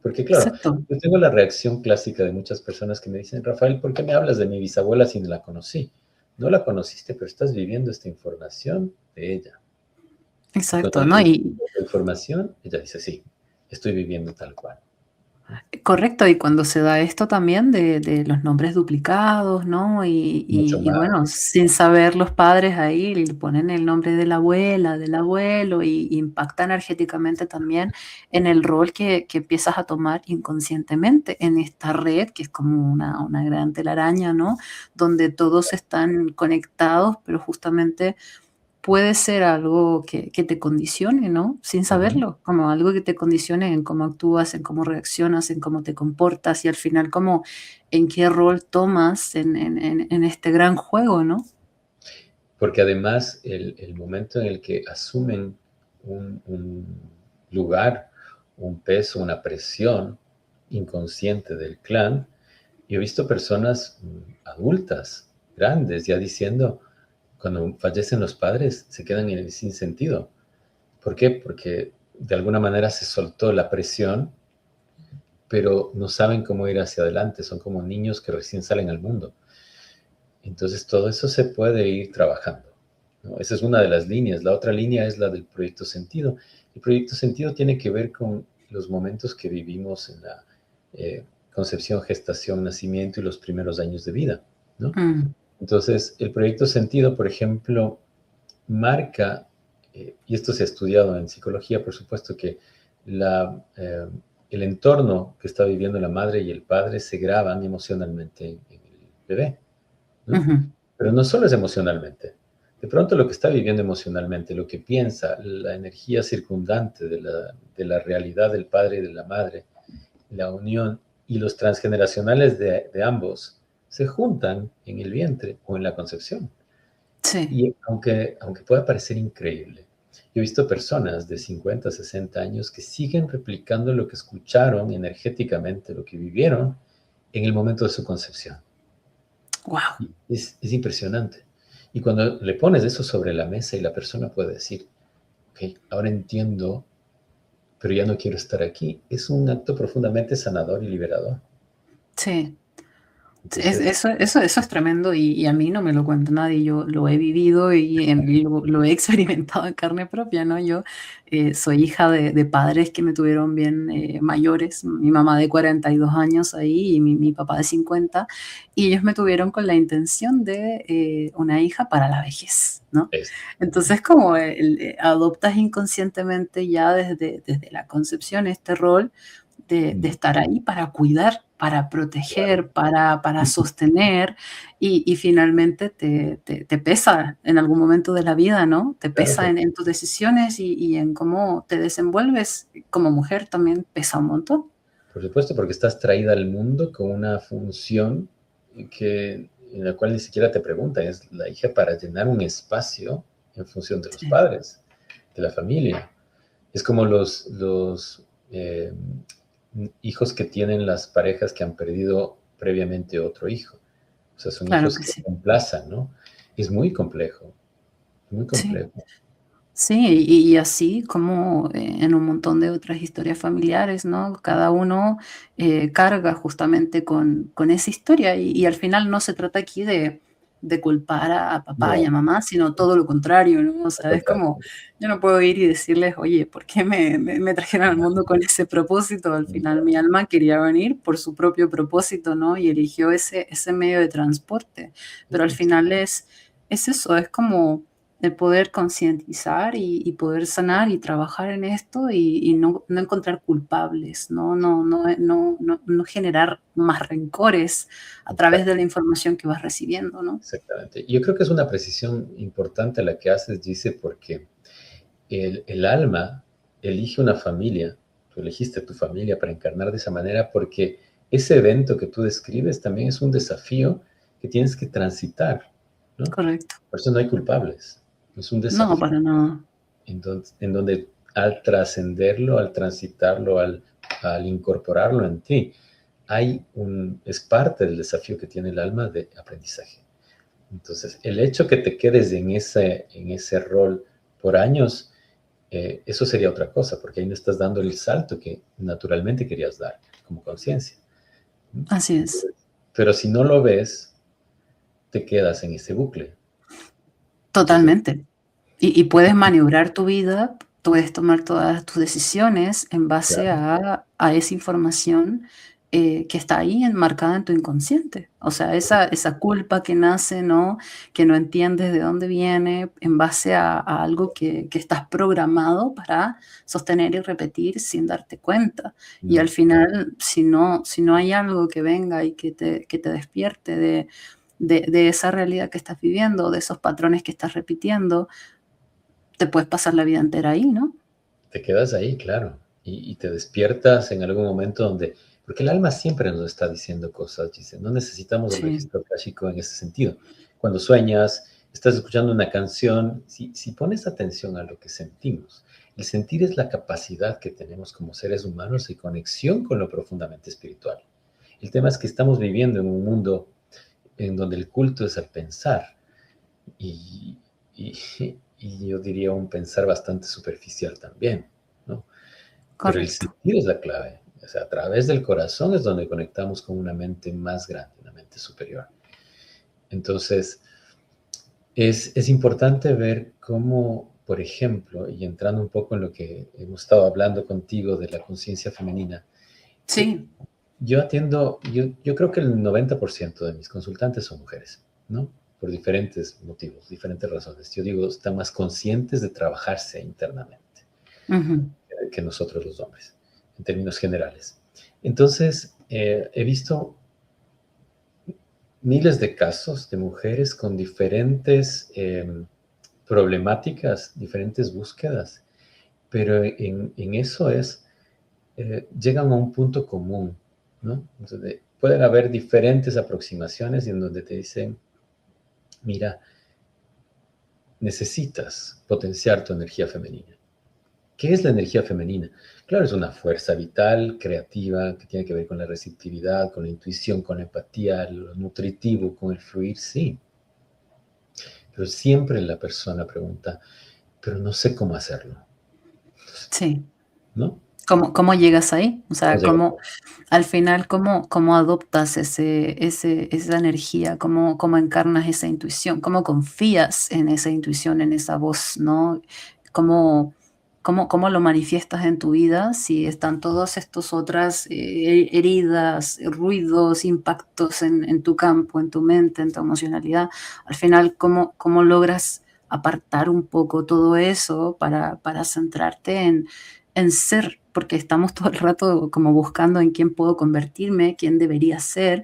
[SPEAKER 1] Porque claro,
[SPEAKER 2] exacto.
[SPEAKER 1] yo tengo la reacción clásica de muchas personas que me dicen, Rafael, ¿por qué me hablas de mi bisabuela si no la conocí? No la conociste, pero estás viviendo esta información de ella. Y cuando
[SPEAKER 2] Exacto,
[SPEAKER 1] le
[SPEAKER 2] ¿no?
[SPEAKER 1] digo
[SPEAKER 2] Y
[SPEAKER 1] la información, ella dice, sí, estoy viviendo tal cual. ¿No?
[SPEAKER 2] correcto, y cuando se da esto también de los nombres duplicados, ¿no?
[SPEAKER 1] Mucho
[SPEAKER 2] Y
[SPEAKER 1] más.
[SPEAKER 2] bueno, sin saber los padres ahí le ponen el nombre de la abuela, del abuelo, y impacta energéticamente también en el rol que empiezas a tomar inconscientemente en esta red, que es como una gran telaraña, ¿no? Donde todos están conectados, pero justamente puede ser algo que te condicione, ¿no? Sin
[SPEAKER 1] Ujú.
[SPEAKER 2] saberlo, como algo que te condicione en cómo actúas, en cómo reaccionas, en cómo te comportas y al final como en qué rol tomas en este gran juego, ¿no?
[SPEAKER 1] Porque además el momento en el que asumen un lugar, un peso, una presión inconsciente del clan, yo he visto personas adultas, grandes, ya diciendo, cuando fallecen los padres, se quedan en el sinsentido. ¿Por qué? Porque de alguna manera se soltó la presión, pero no saben cómo ir hacia adelante, son como niños que recién salen al mundo. Entonces, todo eso se puede ir trabajando, ¿no? Esa es una de las líneas. La otra línea es la del proyecto sentido. El proyecto sentido tiene que ver con los momentos que vivimos en la concepción, gestación, nacimiento y los primeros años de vida, ¿no?
[SPEAKER 2] Mm,
[SPEAKER 1] Entonces, el proyecto sentido, por ejemplo, marca, y esto se ha estudiado en psicología, por supuesto, que el entorno que está viviendo la madre y el padre se graban emocionalmente en el bebé, ¿no?
[SPEAKER 2] ujú.
[SPEAKER 1] Pero no solo es emocionalmente. De pronto lo que está viviendo emocionalmente, lo que piensa, la energía circundante de la realidad del padre y de la madre, la unión y los transgeneracionales de ambos se juntan en el vientre o en la concepción.
[SPEAKER 2] Sí,
[SPEAKER 1] Y aunque pueda parecer increíble, yo he visto personas de 50, 60 años que siguen replicando lo que escucharon energéticamente, lo que vivieron en el momento de su concepción.
[SPEAKER 2] wow.
[SPEAKER 1] Es impresionante. Y cuando le pones eso sobre la mesa y la persona puede decir, ok, ahora entiendo, pero ya no quiero estar aquí, es un acto profundamente sanador y liberador.
[SPEAKER 2] Sí.
[SPEAKER 1] Entonces,
[SPEAKER 2] Eso es tremendo y a mí no me lo cuenta nadie, yo lo he vivido lo he experimentado en carne propia, ¿no? Yo soy hija de padres que me tuvieron bien mayores, mi mamá de 42 años ahí y mi papá de 50, y ellos me tuvieron con la intención de una hija para la vejez, ¿no?
[SPEAKER 1] es,
[SPEAKER 2] Entonces como adoptas inconscientemente ya desde la concepción este rol de estar ahí para cuidar, para
[SPEAKER 1] claro.
[SPEAKER 2] proteger, para sostener y finalmente te pesa en algún momento de la vida, ¿no? Te
[SPEAKER 1] Claro,
[SPEAKER 2] pesa en tus decisiones y en cómo te desenvuelves. Como mujer también pesa un montón.
[SPEAKER 1] por supuesto, porque estás traída al mundo con una función en la cual ni siquiera te preguntan, es la hija para llenar un espacio en función de los
[SPEAKER 2] Sí.
[SPEAKER 1] padres, de la familia. Es como los hijos que tienen las parejas que han perdido previamente otro hijo. O sea, son
[SPEAKER 2] Claro
[SPEAKER 1] hijos
[SPEAKER 2] que
[SPEAKER 1] que
[SPEAKER 2] sí.
[SPEAKER 1] reemplazan, ¿no? Es muy complejo, muy
[SPEAKER 2] Sí.
[SPEAKER 1] complejo.
[SPEAKER 2] Sí, y así como en un montón de otras historias familiares, ¿no? Cada uno carga justamente con esa historia y al final no se trata aquí de culpar a papá y a
[SPEAKER 1] No,
[SPEAKER 2] mamá, sino todo lo contrario, ¿no? O sea, es como,
[SPEAKER 1] totalmente.
[SPEAKER 2] yo no puedo ir y decirles, oye, ¿por qué me trajeron al mundo con ese propósito? Al final
[SPEAKER 1] No,
[SPEAKER 2] mi alma quería venir por su propio propósito, ¿no? Y eligió ese medio de transporte. Pero al final es eso, es como el poder concientizar y poder sanar y trabajar en esto y no encontrar culpables, no generar más rencores a través de
[SPEAKER 1] exacto,
[SPEAKER 2] la información que vas recibiendo, ¿no?
[SPEAKER 1] exactamente. Yo creo que es una precisión importante la que haces, dice, porque el alma elige una familia, tú elegiste tu familia para encarnar de esa manera porque ese evento que tú describes también es un desafío que tienes que transitar, ¿no?
[SPEAKER 2] Correcto.
[SPEAKER 1] Por eso no hay culpables, es un
[SPEAKER 2] No,
[SPEAKER 1] desafío
[SPEAKER 2] para nada.
[SPEAKER 1] en donde al trascenderlo, al transitarlo, al incorporarlo en ti, es parte del desafío que tiene el alma de aprendizaje. Entonces, el hecho que te quedes en ese rol por años, eso sería otra cosa, porque ahí no estás dando el salto que naturalmente querías dar como conciencia.
[SPEAKER 2] Así es.
[SPEAKER 1] Pero si no lo ves, te quedas en ese bucle. Entonces,
[SPEAKER 2] Totalmente. Y puedes maniobrar tu vida, puedes tomar todas tus decisiones en base
[SPEAKER 1] claro,
[SPEAKER 2] a esa información, que está ahí enmarcada en tu inconsciente. O sea, esa culpa que nace, ¿no? Que no entiendes de dónde viene, en base a algo que estás programado para sostener y repetir sin darte cuenta. Y al
[SPEAKER 1] mm,
[SPEAKER 2] final, si no hay algo que venga y que te despierte de esa realidad que estás viviendo, de esos patrones que estás repitiendo, te puedes pasar la vida entera ahí, ¿no?
[SPEAKER 1] te quedas ahí, claro, y te despiertas en algún momento donde, porque el alma siempre nos está diciendo cosas, dice, no necesitamos el
[SPEAKER 2] Sí,
[SPEAKER 1] registro akáshico en ese sentido. Cuando sueñas, estás escuchando una canción, si pones atención a lo que sentimos, el sentir es la capacidad que tenemos como seres humanos de conexión con lo profundamente espiritual. El tema es que estamos viviendo en un mundo en donde el culto es al pensar y, y, y yo diría un pensar bastante superficial también, ¿no? Pero el
[SPEAKER 2] correcto.
[SPEAKER 1] sentir es la clave. O sea, a través del corazón es donde conectamos con una mente más grande, una mente superior. Entonces, es importante ver cómo, por ejemplo, y entrando un poco en lo que hemos estado hablando contigo de la conciencia femenina, eh,
[SPEAKER 2] Sí,
[SPEAKER 1] yo creo que el 90% de mis consultantes son mujeres, ¿no? Por diferentes motivos, diferentes razones. Yo digo, están más conscientes de trabajarse internamente
[SPEAKER 2] ujú,
[SPEAKER 1] que nosotros los hombres, en términos generales. Entonces, he visto miles de casos de mujeres con diferentes problemáticas, diferentes búsquedas, pero en eso llegan a un punto común, ¿no? Entonces, pueden haber diferentes aproximaciones en donde te dicen, mira, necesitas potenciar tu energía femenina. ¿Qué es la energía femenina? Claro, es una fuerza vital, creativa, que tiene que ver con la receptividad, con la intuición, con la empatía, lo nutritivo, con el fluir, sí. Pero siempre la persona pregunta, pero no sé cómo hacerlo,
[SPEAKER 2] sí.
[SPEAKER 1] ¿no?
[SPEAKER 2] ¿Cómo llegas ahí? O
[SPEAKER 1] ¿Cómo
[SPEAKER 2] sea,
[SPEAKER 1] llegar?
[SPEAKER 2] al final, cómo adoptas esa energía? ¿Cómo encarnas esa intuición? ¿Cómo confías en esa intuición, en esa voz, no? ¿Cómo cómo lo manifiestas en tu vida si están todas estas otras, heridas, ruidos, impactos en tu campo, en tu mente, en tu emocionalidad? Al final, ¿cómo logras apartar un poco todo eso para centrarte en ser, porque estamos todo el rato como buscando en quién puedo convertirme, quién debería ser,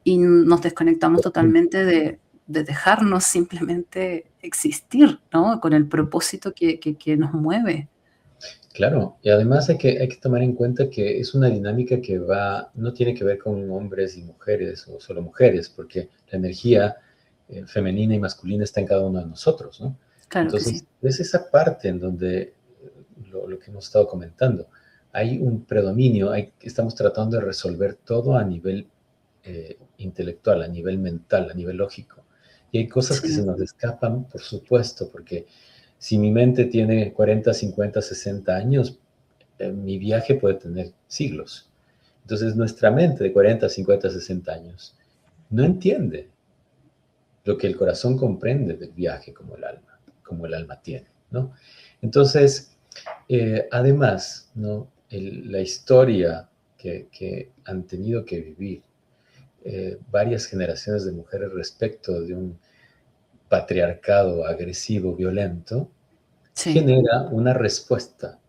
[SPEAKER 2] y nos desconectamos totalmente de dejarnos simplemente existir, ¿no? Con el propósito que nos mueve.
[SPEAKER 1] Claro, y además hay que tomar en cuenta que es una dinámica que no tiene que ver con hombres y mujeres o solo mujeres, porque la energía femenina y masculina está en cada uno de nosotros, ¿no?
[SPEAKER 2] Claro que
[SPEAKER 1] Entonces,
[SPEAKER 2] sí.
[SPEAKER 1] es esa parte en donde lo que hemos estado comentando. Hay un predominio, estamos tratando de resolver todo a nivel intelectual, a nivel mental, a nivel lógico. Y hay cosas que se
[SPEAKER 2] Sí,
[SPEAKER 1] nos escapan, por supuesto, porque si mi mente tiene 40, 50, 60 años, mi viaje puede tener siglos. Entonces nuestra mente de 40, 50, 60 años no entiende lo que el corazón comprende del viaje como el alma tiene, ¿no? Entonces, además, ¿no? La historia que han tenido que vivir varias generaciones de mujeres respecto de un patriarcado agresivo, violento,
[SPEAKER 2] sí,
[SPEAKER 1] genera una respuesta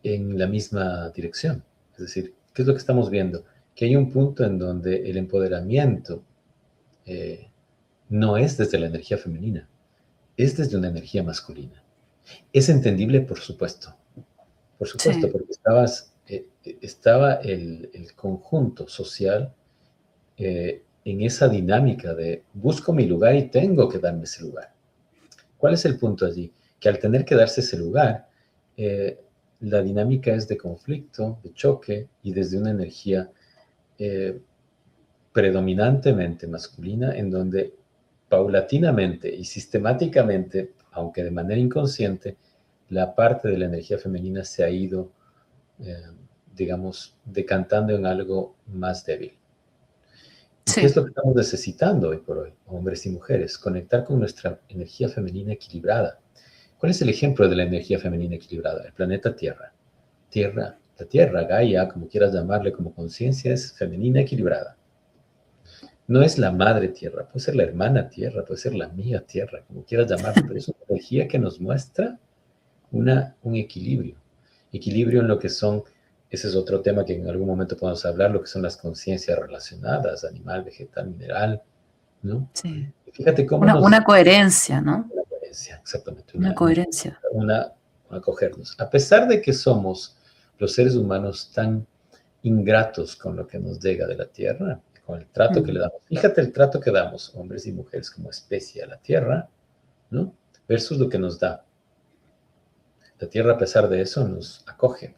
[SPEAKER 1] en la misma dirección. Es decir, ¿qué es lo que estamos viendo? Que hay un punto en donde el empoderamiento eh, no es desde la energía femenina, es desde una energía masculina. Es entendible, por supuesto,
[SPEAKER 2] sí,
[SPEAKER 1] porque estaba el conjunto social en esa dinámica de busco mi lugar y tengo que darme ese lugar. ¿Cuál es el punto allí? Que al tener que darse ese lugar, eh, la dinámica es de conflicto, de choque y desde una energía eh, predominantemente masculina en donde paulatinamente y sistemáticamente, aunque de manera inconsciente, la parte de la energía femenina se ha ido, eh, digamos, decantando en algo más débil. ¿Y qué es
[SPEAKER 2] sí.
[SPEAKER 1] lo que estamos necesitando hoy por hoy, hombres y mujeres? Conectar con nuestra energía femenina equilibrada. ¿Cuál es el ejemplo de la energía femenina equilibrada? El planeta Tierra. La Tierra, Gaia, como quieras llamarle, como conciencia, es femenina equilibrada. No es la madre Tierra, puede ser la hermana Tierra, puede ser la amiga Tierra, como quieras llamarle, pero es una energía que nos muestra un equilibrio. Equilibrio en lo que son, ese es otro tema que en algún momento podemos hablar, lo que son las conciencias relacionadas, animal, vegetal, mineral, ¿no?
[SPEAKER 2] Sí.
[SPEAKER 1] Fíjate cómo
[SPEAKER 2] Una
[SPEAKER 1] nos...
[SPEAKER 2] coherencia, ¿no?
[SPEAKER 1] Una coherencia, exactamente,
[SPEAKER 2] Una coherencia.
[SPEAKER 1] una acogernos. A pesar de que somos los seres humanos tan ingratos con lo que nos llega de la tierra, con el trato que le
[SPEAKER 2] Mm.
[SPEAKER 1] damos. Fíjate el trato que damos, hombres y mujeres, como especie a la tierra, ¿no? Versus lo que nos da. La tierra, a pesar de eso, nos acoge,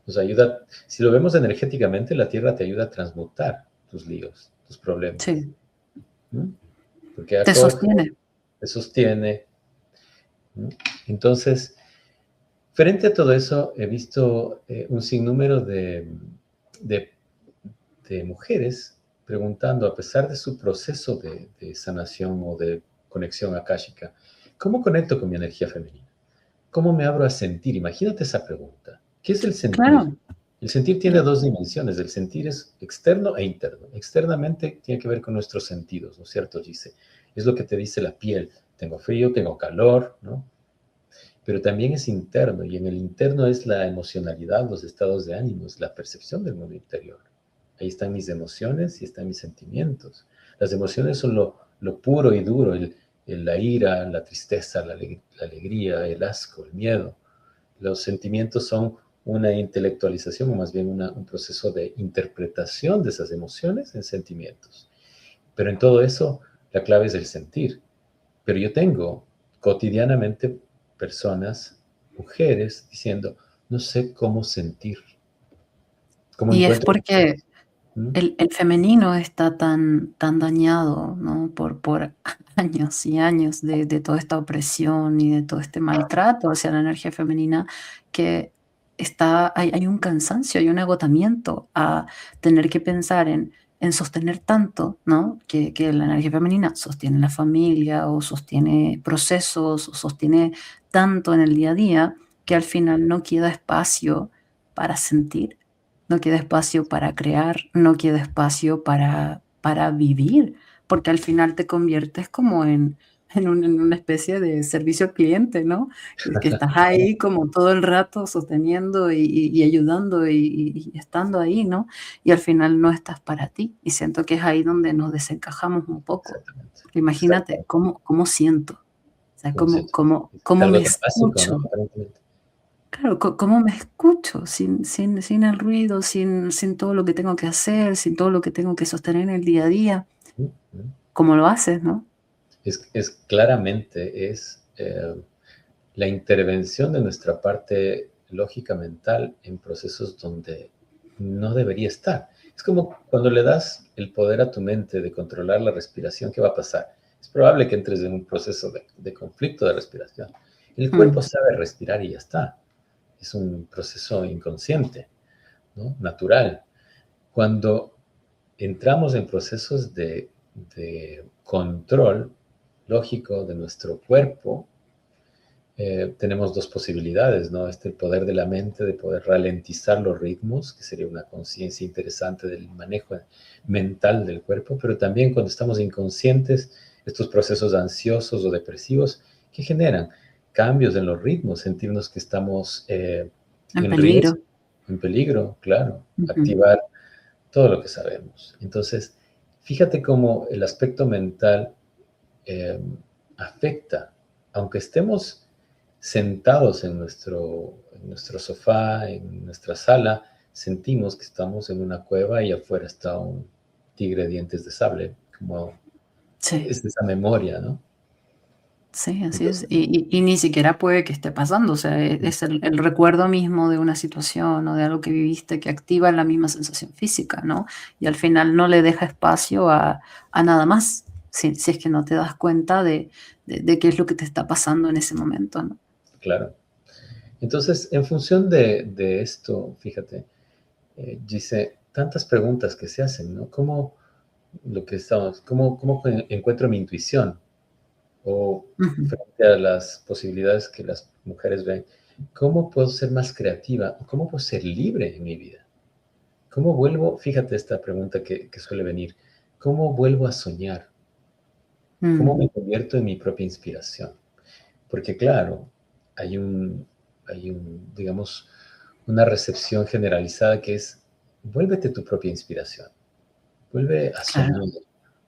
[SPEAKER 1] nos ayuda. Si lo vemos energéticamente, la tierra te ayuda a transmutar tus líos, tus problemas,
[SPEAKER 2] Sí.
[SPEAKER 1] ¿no? Porque
[SPEAKER 2] Te
[SPEAKER 1] acoge,
[SPEAKER 2] sostiene.
[SPEAKER 1] te sostiene, ¿no? Entonces, frente a todo eso, he visto un sinnúmero de, de mujeres preguntando, a pesar de su proceso de sanación o de conexión akáshica, ¿cómo conecto con mi energía femenina? ¿Cómo me abro a sentir? Imagínate esa pregunta. ¿Qué es el sentir?
[SPEAKER 2] Claro.
[SPEAKER 1] El sentir tiene dos dimensiones. El sentir es externo e interno. Externamente tiene que ver con nuestros sentidos, ¿no es cierto, Gise? Es lo que te dice la piel. Tengo frío, tengo calor, ¿no? Pero también es interno, y en el interno es la emocionalidad, los estados de ánimos, la percepción del mundo interior. Ahí están mis emociones y están mis sentimientos. Las emociones son lo puro y duro, la ira, la tristeza, la alegría, el asco, el miedo. Los sentimientos son una intelectualización o más bien un proceso de interpretación de esas emociones en sentimientos. Pero en todo eso, la clave es el sentir. Pero yo tengo cotidianamente personas, mujeres, diciendo, no sé cómo sentir, cómo
[SPEAKER 2] Y es
[SPEAKER 1] encuentro.
[SPEAKER 2] porque
[SPEAKER 1] ¿Mm?
[SPEAKER 2] el femenino está tan dañado, ¿no? Por años y años de toda esta opresión y de todo este maltrato hacia la energía femenina, que hay un cansancio, hay un agotamiento a tener que pensar en sostener tanto, ¿no? Que la energía femenina sostiene la familia o sostiene procesos o sostiene tanto en el día a día que al final no queda espacio para sentir, no queda espacio para crear, no queda espacio para vivir, porque al final te conviertes como en una especie de servicio al cliente, ¿no? Que estás ahí como todo el rato sosteniendo y ayudando y estando ahí, ¿no? Y al final no estás para ti. Y siento que es ahí donde nos desencajamos un poco.
[SPEAKER 1] Exactamente,
[SPEAKER 2] Porque imagínate
[SPEAKER 1] exactamente.
[SPEAKER 2] cómo siento, o sea,
[SPEAKER 1] ¿Cómo se es
[SPEAKER 2] cómo me
[SPEAKER 1] algo tan básico, ¿no?
[SPEAKER 2] escucho.
[SPEAKER 1] Aparentemente.
[SPEAKER 2] Claro, cómo me escucho sin el ruido, sin todo lo que tengo que hacer, sin todo lo que tengo que sostener en el día a día.
[SPEAKER 1] ¿Mm? ¿Mm?
[SPEAKER 2] ¿Cómo lo haces, no?
[SPEAKER 1] Es claramente, la intervención de nuestra parte lógica mental en procesos donde no debería estar. Es como cuando le das el poder a tu mente de controlar la respiración, ¿qué va a pasar? Es probable que entres en un proceso de conflicto de respiración. El cuerpo
[SPEAKER 2] Mm,
[SPEAKER 1] sabe respirar y ya está. Es un proceso inconsciente, ¿no? Natural. Cuando entramos en procesos de control lógico de nuestro cuerpo, tenemos dos posibilidades, ¿no? El poder de la mente de poder ralentizar los ritmos, que sería una conciencia interesante del manejo mental del cuerpo, pero también cuando estamos inconscientes, estos procesos ansiosos o depresivos que generan cambios en los ritmos, sentirnos que estamos
[SPEAKER 2] en
[SPEAKER 1] en riesgo,
[SPEAKER 2] peligro.
[SPEAKER 1] en peligro, claro,
[SPEAKER 2] Ujú.
[SPEAKER 1] activar todo lo que sabemos. Entonces, fíjate cómo el aspecto mental eh, afecta, aunque estemos sentados en nuestro sofá, en nuestra sala, sentimos que estamos en una cueva y afuera está un tigre de dientes de sable, como
[SPEAKER 2] Sí.
[SPEAKER 1] es esa memoria, ¿no?
[SPEAKER 2] Sí, así es.
[SPEAKER 1] Entonces,
[SPEAKER 2] Y ni siquiera puede que esté pasando, o sea, es el recuerdo mismo de una situación o de algo que viviste que activa la misma sensación física, ¿no? Y al final no le deja espacio a nada más, si es que no te das cuenta de qué es lo que te está pasando en ese momento, ¿no?
[SPEAKER 1] claro. Entonces, en función de esto, fíjate, dice, tantas preguntas que se hacen, ¿no? ¿Cómo lo que estamos, cómo encuentro mi intuición? O
[SPEAKER 2] Ujú,
[SPEAKER 1] frente a las posibilidades que las mujeres ven, ¿cómo puedo ser más creativa? ¿Cómo puedo ser libre en mi vida? ¿Cómo vuelvo? Fíjate esta pregunta que suele venir. ¿Cómo vuelvo a soñar? ¿Cómo
[SPEAKER 2] mm,
[SPEAKER 1] me convierto en mi propia inspiración? Porque claro, hay digamos, una recepción generalizada que es, vuélvete tu propia inspiración, vuelve a
[SPEAKER 2] claro,
[SPEAKER 1] soñar,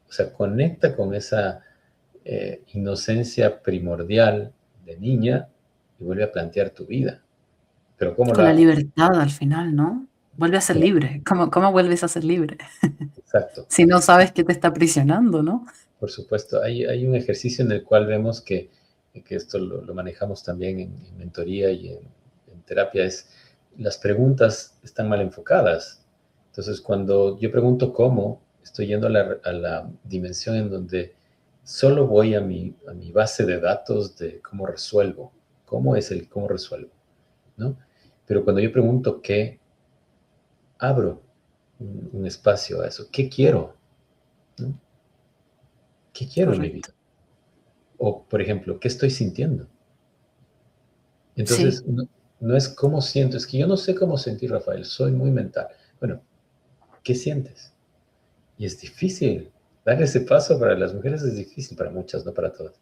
[SPEAKER 1] o sea, conecta con esa inocencia primordial de niña y vuelve a plantear tu vida. Pero ¿cómo lo
[SPEAKER 2] con la
[SPEAKER 1] hago?
[SPEAKER 2] libertad al final, ¿no? Vuelve a ser
[SPEAKER 1] Claro,
[SPEAKER 2] libre. ¿Cómo vuelves a ser libre?
[SPEAKER 1] exacto.
[SPEAKER 2] Si no sabes qué te está aprisionando, ¿no?
[SPEAKER 1] Por supuesto, hay un ejercicio en el cual vemos que esto lo manejamos también en mentoría y en terapia, es las preguntas están mal enfocadas. Entonces, cuando yo pregunto cómo, estoy yendo a la dimensión en donde solo voy a mi base de datos de cómo resuelvo, cómo es el cómo resuelvo, ¿no? Pero cuando yo pregunto qué, abro un espacio a eso. ¿Qué quiero? ¿No? ¿Qué quiero en mi vida?
[SPEAKER 2] Correcto.
[SPEAKER 1] O, por ejemplo, ¿qué estoy sintiendo?
[SPEAKER 2] Sí,
[SPEAKER 1] Entonces, no es cómo siento, es que yo no sé cómo sentir, Rafael, soy muy mental. Bueno, ¿qué sientes? Y es difícil. Dar ese paso para las mujeres es difícil, para muchas, no para todas,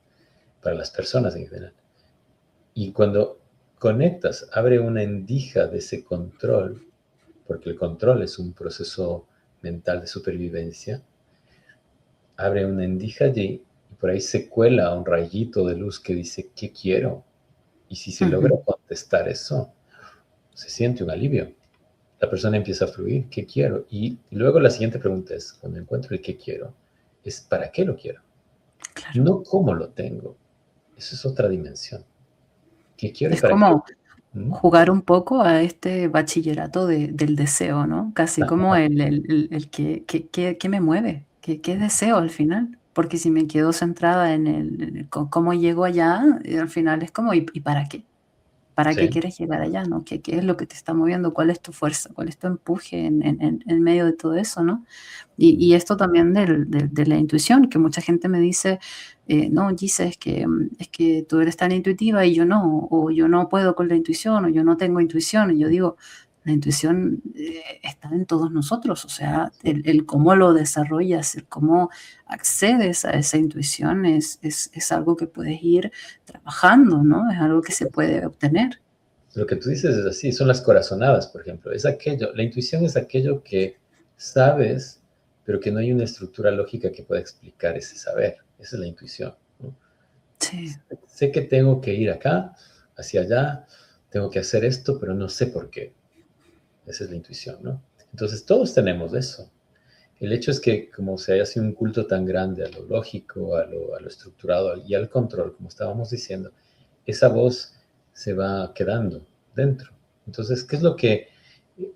[SPEAKER 1] para las personas en general. Y cuando conectas, abre una endija de ese control, porque el control es un proceso mental de supervivencia, abre una endija allí y por ahí se cuela un rayito de luz que dice, ¿qué quiero? Y si se logra
[SPEAKER 2] ujú,
[SPEAKER 1] contestar eso, se siente un alivio. La persona empieza a fluir, ¿qué quiero? Y luego la siguiente pregunta es, cuando encuentro el qué quiero, es ¿para qué lo quiero?
[SPEAKER 2] claro.
[SPEAKER 1] No cómo lo tengo. Eso es otra dimensión. ¿Qué quiero y
[SPEAKER 2] Es
[SPEAKER 1] para qué lo
[SPEAKER 2] como
[SPEAKER 1] quiero? ¿Mm?
[SPEAKER 2] jugar un poco a este bachillerato del deseo, ¿no? Casi como
[SPEAKER 1] Ajá,
[SPEAKER 2] el que me mueve, qué deseo al final. Porque si me quedo centrada en el cómo llego allá, al final es como, ¿y para qué? ¿Para qué
[SPEAKER 1] sí,
[SPEAKER 2] quieres llegar allá, no? ¿Qué es lo que te está moviendo? ¿Cuál es tu fuerza? ¿Cuál es tu empuje en medio de todo eso, no? Y esto también de la intuición, que mucha gente me dice, no, Gise, es que tú eres tan intuitiva y yo no, o yo no puedo con la intuición, o yo no tengo intuición. Y yo digo, la intuición está en todos nosotros, o sea,
[SPEAKER 1] sí.
[SPEAKER 2] el cómo lo desarrollas, el cómo accedes a esa intuición es algo que puedes ir trabajando, ¿no? Es algo que se puede obtener.
[SPEAKER 1] Lo que tú dices es así, son las corazonadas, por ejemplo. Es aquello, la intuición es aquello que sabes, pero que no hay una estructura lógica que pueda explicar ese saber. Esa es la intuición, ¿no?
[SPEAKER 2] Sí,
[SPEAKER 1] Sé que tengo que ir acá, hacia allá, tengo que hacer esto, pero no sé por qué. Esa es la intuición, ¿no? Entonces todos tenemos eso. El hecho es que como se hace un culto tan grande a lo lógico, a lo estructurado y al control, como estábamos diciendo, esa voz se va quedando dentro. Entonces, ¿qué es lo que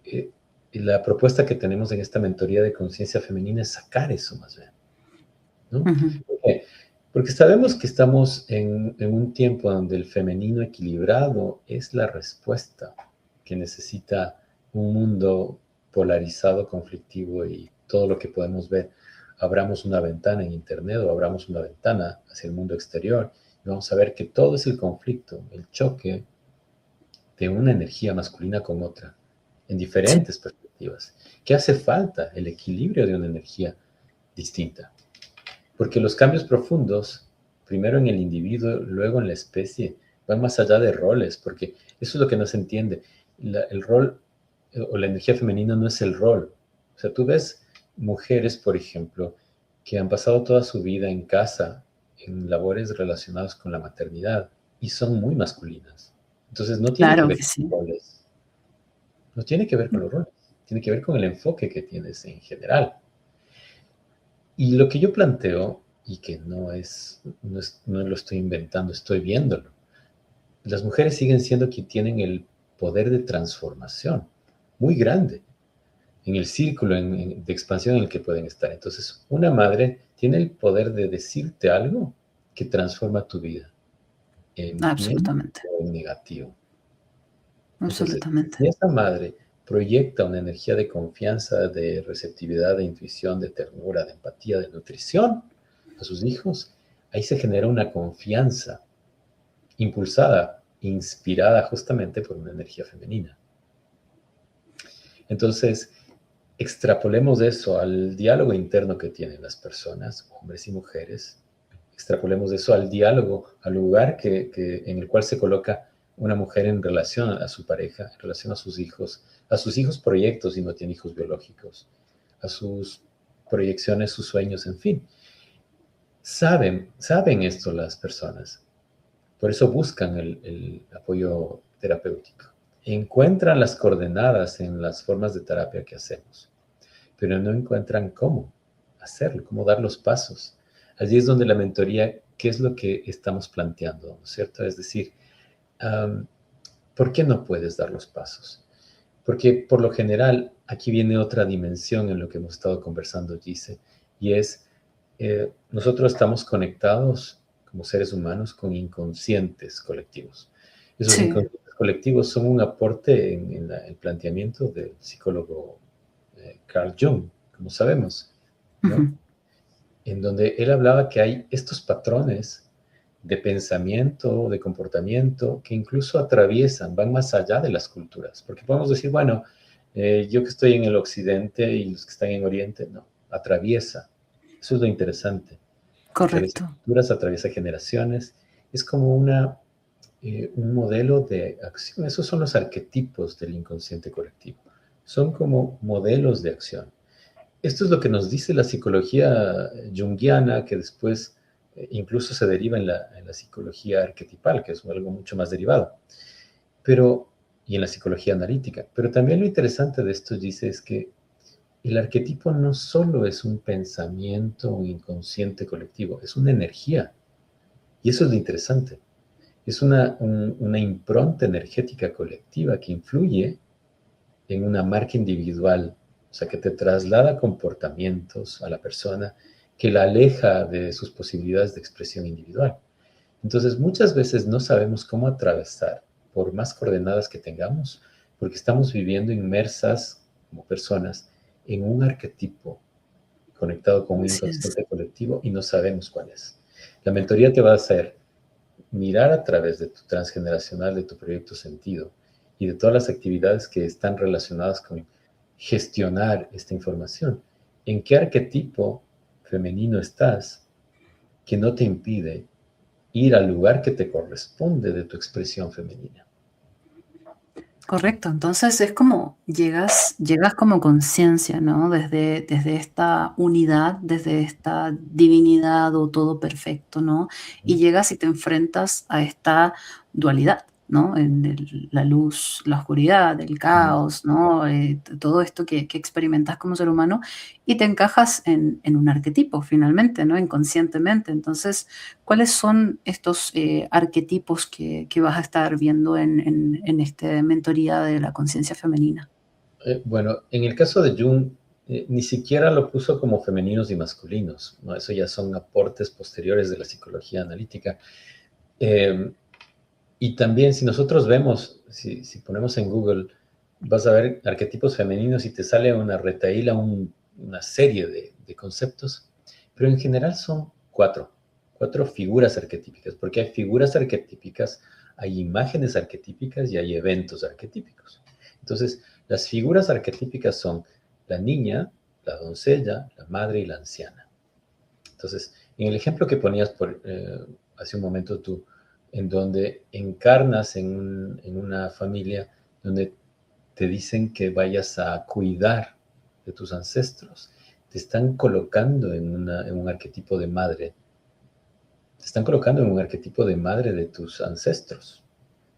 [SPEAKER 1] eh, la propuesta que tenemos en esta mentoría de conciencia femenina es sacar eso más bien, ¿no?
[SPEAKER 2] Ujú.
[SPEAKER 1] ¿Por qué? Porque sabemos que estamos en un tiempo donde el femenino equilibrado es la respuesta que necesita un mundo polarizado, conflictivo y todo lo que podemos ver. Abramos una ventana en Internet o abramos una ventana hacia el mundo exterior y vamos a ver que todo es el conflicto, el choque de una energía masculina con otra, en
[SPEAKER 2] Sí,
[SPEAKER 1] diferentes perspectivas. ¿Qué hace falta? El equilibrio de una energía distinta. Porque los cambios profundos, primero en el individuo, luego en la especie, van más allá de roles, porque eso es lo que no se entiende. El rol o la energía femenina no es el rol. O sea, tú ves mujeres, por ejemplo, que han pasado toda su vida en casa, en labores relacionadas con la maternidad, y son muy masculinas. Entonces, no tiene que
[SPEAKER 2] claro
[SPEAKER 1] ver
[SPEAKER 2] que
[SPEAKER 1] con
[SPEAKER 2] sí.
[SPEAKER 1] roles, no tiene que ver con los roles, tiene que ver con el enfoque que tienes en general. Y lo que yo planteo, y que no lo estoy inventando, estoy viéndolo, las mujeres siguen siendo quien tienen el poder de transformación muy grande en el círculo de expansión en el que pueden estar. Entonces, una madre tiene el poder de decirte algo que transforma tu vida en bien
[SPEAKER 2] Absolutamente,
[SPEAKER 1] o en negativo. Entonces,
[SPEAKER 2] absolutamente.
[SPEAKER 1] si esa madre proyecta una energía de confianza, de receptividad, de intuición, de ternura, de empatía, de nutrición a sus hijos, ahí se genera una confianza impulsada, inspirada justamente por una energía femenina. Entonces, extrapolemos eso al diálogo interno que tienen las personas, hombres y mujeres. Extrapolemos eso al diálogo, al lugar en el cual se coloca una mujer en relación a su pareja, en relación a sus hijos proyectos si no tiene hijos biológicos, a sus proyecciones, sus sueños, en fin. Saben esto las personas. Por eso buscan el apoyo terapéutico. Encuentran las coordenadas en las formas de terapia que hacemos, pero no encuentran cómo hacerlo, cómo dar los pasos. Allí es donde la mentoría, ¿qué es lo que estamos planteando? ¿No es cierto? Es decir, um, ¿por qué no puedes dar los pasos? Porque por lo general, aquí viene otra dimensión en lo que hemos estado conversando, Gise, y es, nosotros estamos conectados como seres humanos con inconscientes colectivos. Esos
[SPEAKER 2] Sí.
[SPEAKER 1] inconscientes colectivos son un aporte en el planteamiento del psicólogo Carl Jung, como sabemos, ¿no?
[SPEAKER 2] Ujú.
[SPEAKER 1] En donde él hablaba que hay estos patrones de pensamiento, de comportamiento, que incluso atraviesan, van más allá de las culturas. Porque podemos decir, bueno, yo que estoy en el occidente y los que están en oriente, no, atraviesa. Eso es lo interesante. Atraviesa
[SPEAKER 2] Correcto.
[SPEAKER 1] culturas, atraviesa generaciones. Es como un modelo de acción. Esos son los arquetipos del inconsciente colectivo. Son como modelos de acción. Esto es lo que nos dice la psicología junguiana, que después incluso se deriva en la psicología arquetipal, que es algo mucho más derivado, pero, y en la psicología analítica. Pero también lo interesante de esto, dice, es que el arquetipo no solo es un pensamiento, un inconsciente colectivo, es una energía. Y eso es lo interesante. Es una impronta energética colectiva que influye en una marca individual, o sea, que te traslada comportamientos a la persona que la aleja de sus posibilidades de expresión individual. Entonces, muchas veces no sabemos cómo atravesar, por más coordenadas que tengamos, porque estamos viviendo inmersas como personas en un arquetipo conectado con un
[SPEAKER 2] Así es.
[SPEAKER 1] inconsciente colectivo y no sabemos cuál es. La mentoría te va a hacer mirar a través de tu transgeneracional, de tu proyecto sentido y de todas las actividades que están relacionadas con gestionar esta información. ¿En qué arquetipo femenino estás que no te impide ir al lugar que te corresponde de tu expresión femenina?
[SPEAKER 2] Correcto, entonces es como llegas como conciencia, ¿no? Desde esta unidad, desde esta divinidad o todo perfecto, ¿no? Y llegas y te enfrentas a esta dualidad. ¿no? La luz, la oscuridad, el
[SPEAKER 1] Mm.
[SPEAKER 2] caos, ¿no? Todo esto que experimentas como ser humano y te encajas en un arquetipo finalmente, ¿no? Inconscientemente. Entonces, ¿cuáles son estos arquetipos que vas a estar viendo en esta mentoría de la conciencia femenina?
[SPEAKER 1] Bueno, en el caso de Jung, ni siquiera lo puso como femeninos y masculinos, ¿no? Eso ya son aportes posteriores de la psicología analítica. Eh, y también si nosotros vemos, si ponemos en Google, vas a ver arquetipos femeninos y te sale una retaíla, una serie de conceptos, pero en general son cuatro figuras arquetípicas, porque hay figuras arquetípicas, hay imágenes arquetípicas y hay eventos arquetípicos. Entonces, las figuras arquetípicas son la niña, la doncella, la madre y la anciana. Entonces, en el ejemplo que ponías hace un momento tú, en donde encarnas en una familia donde te dicen que vayas a cuidar de tus ancestros, te están colocando en un arquetipo de madre, te están colocando en un arquetipo de madre de tus ancestros.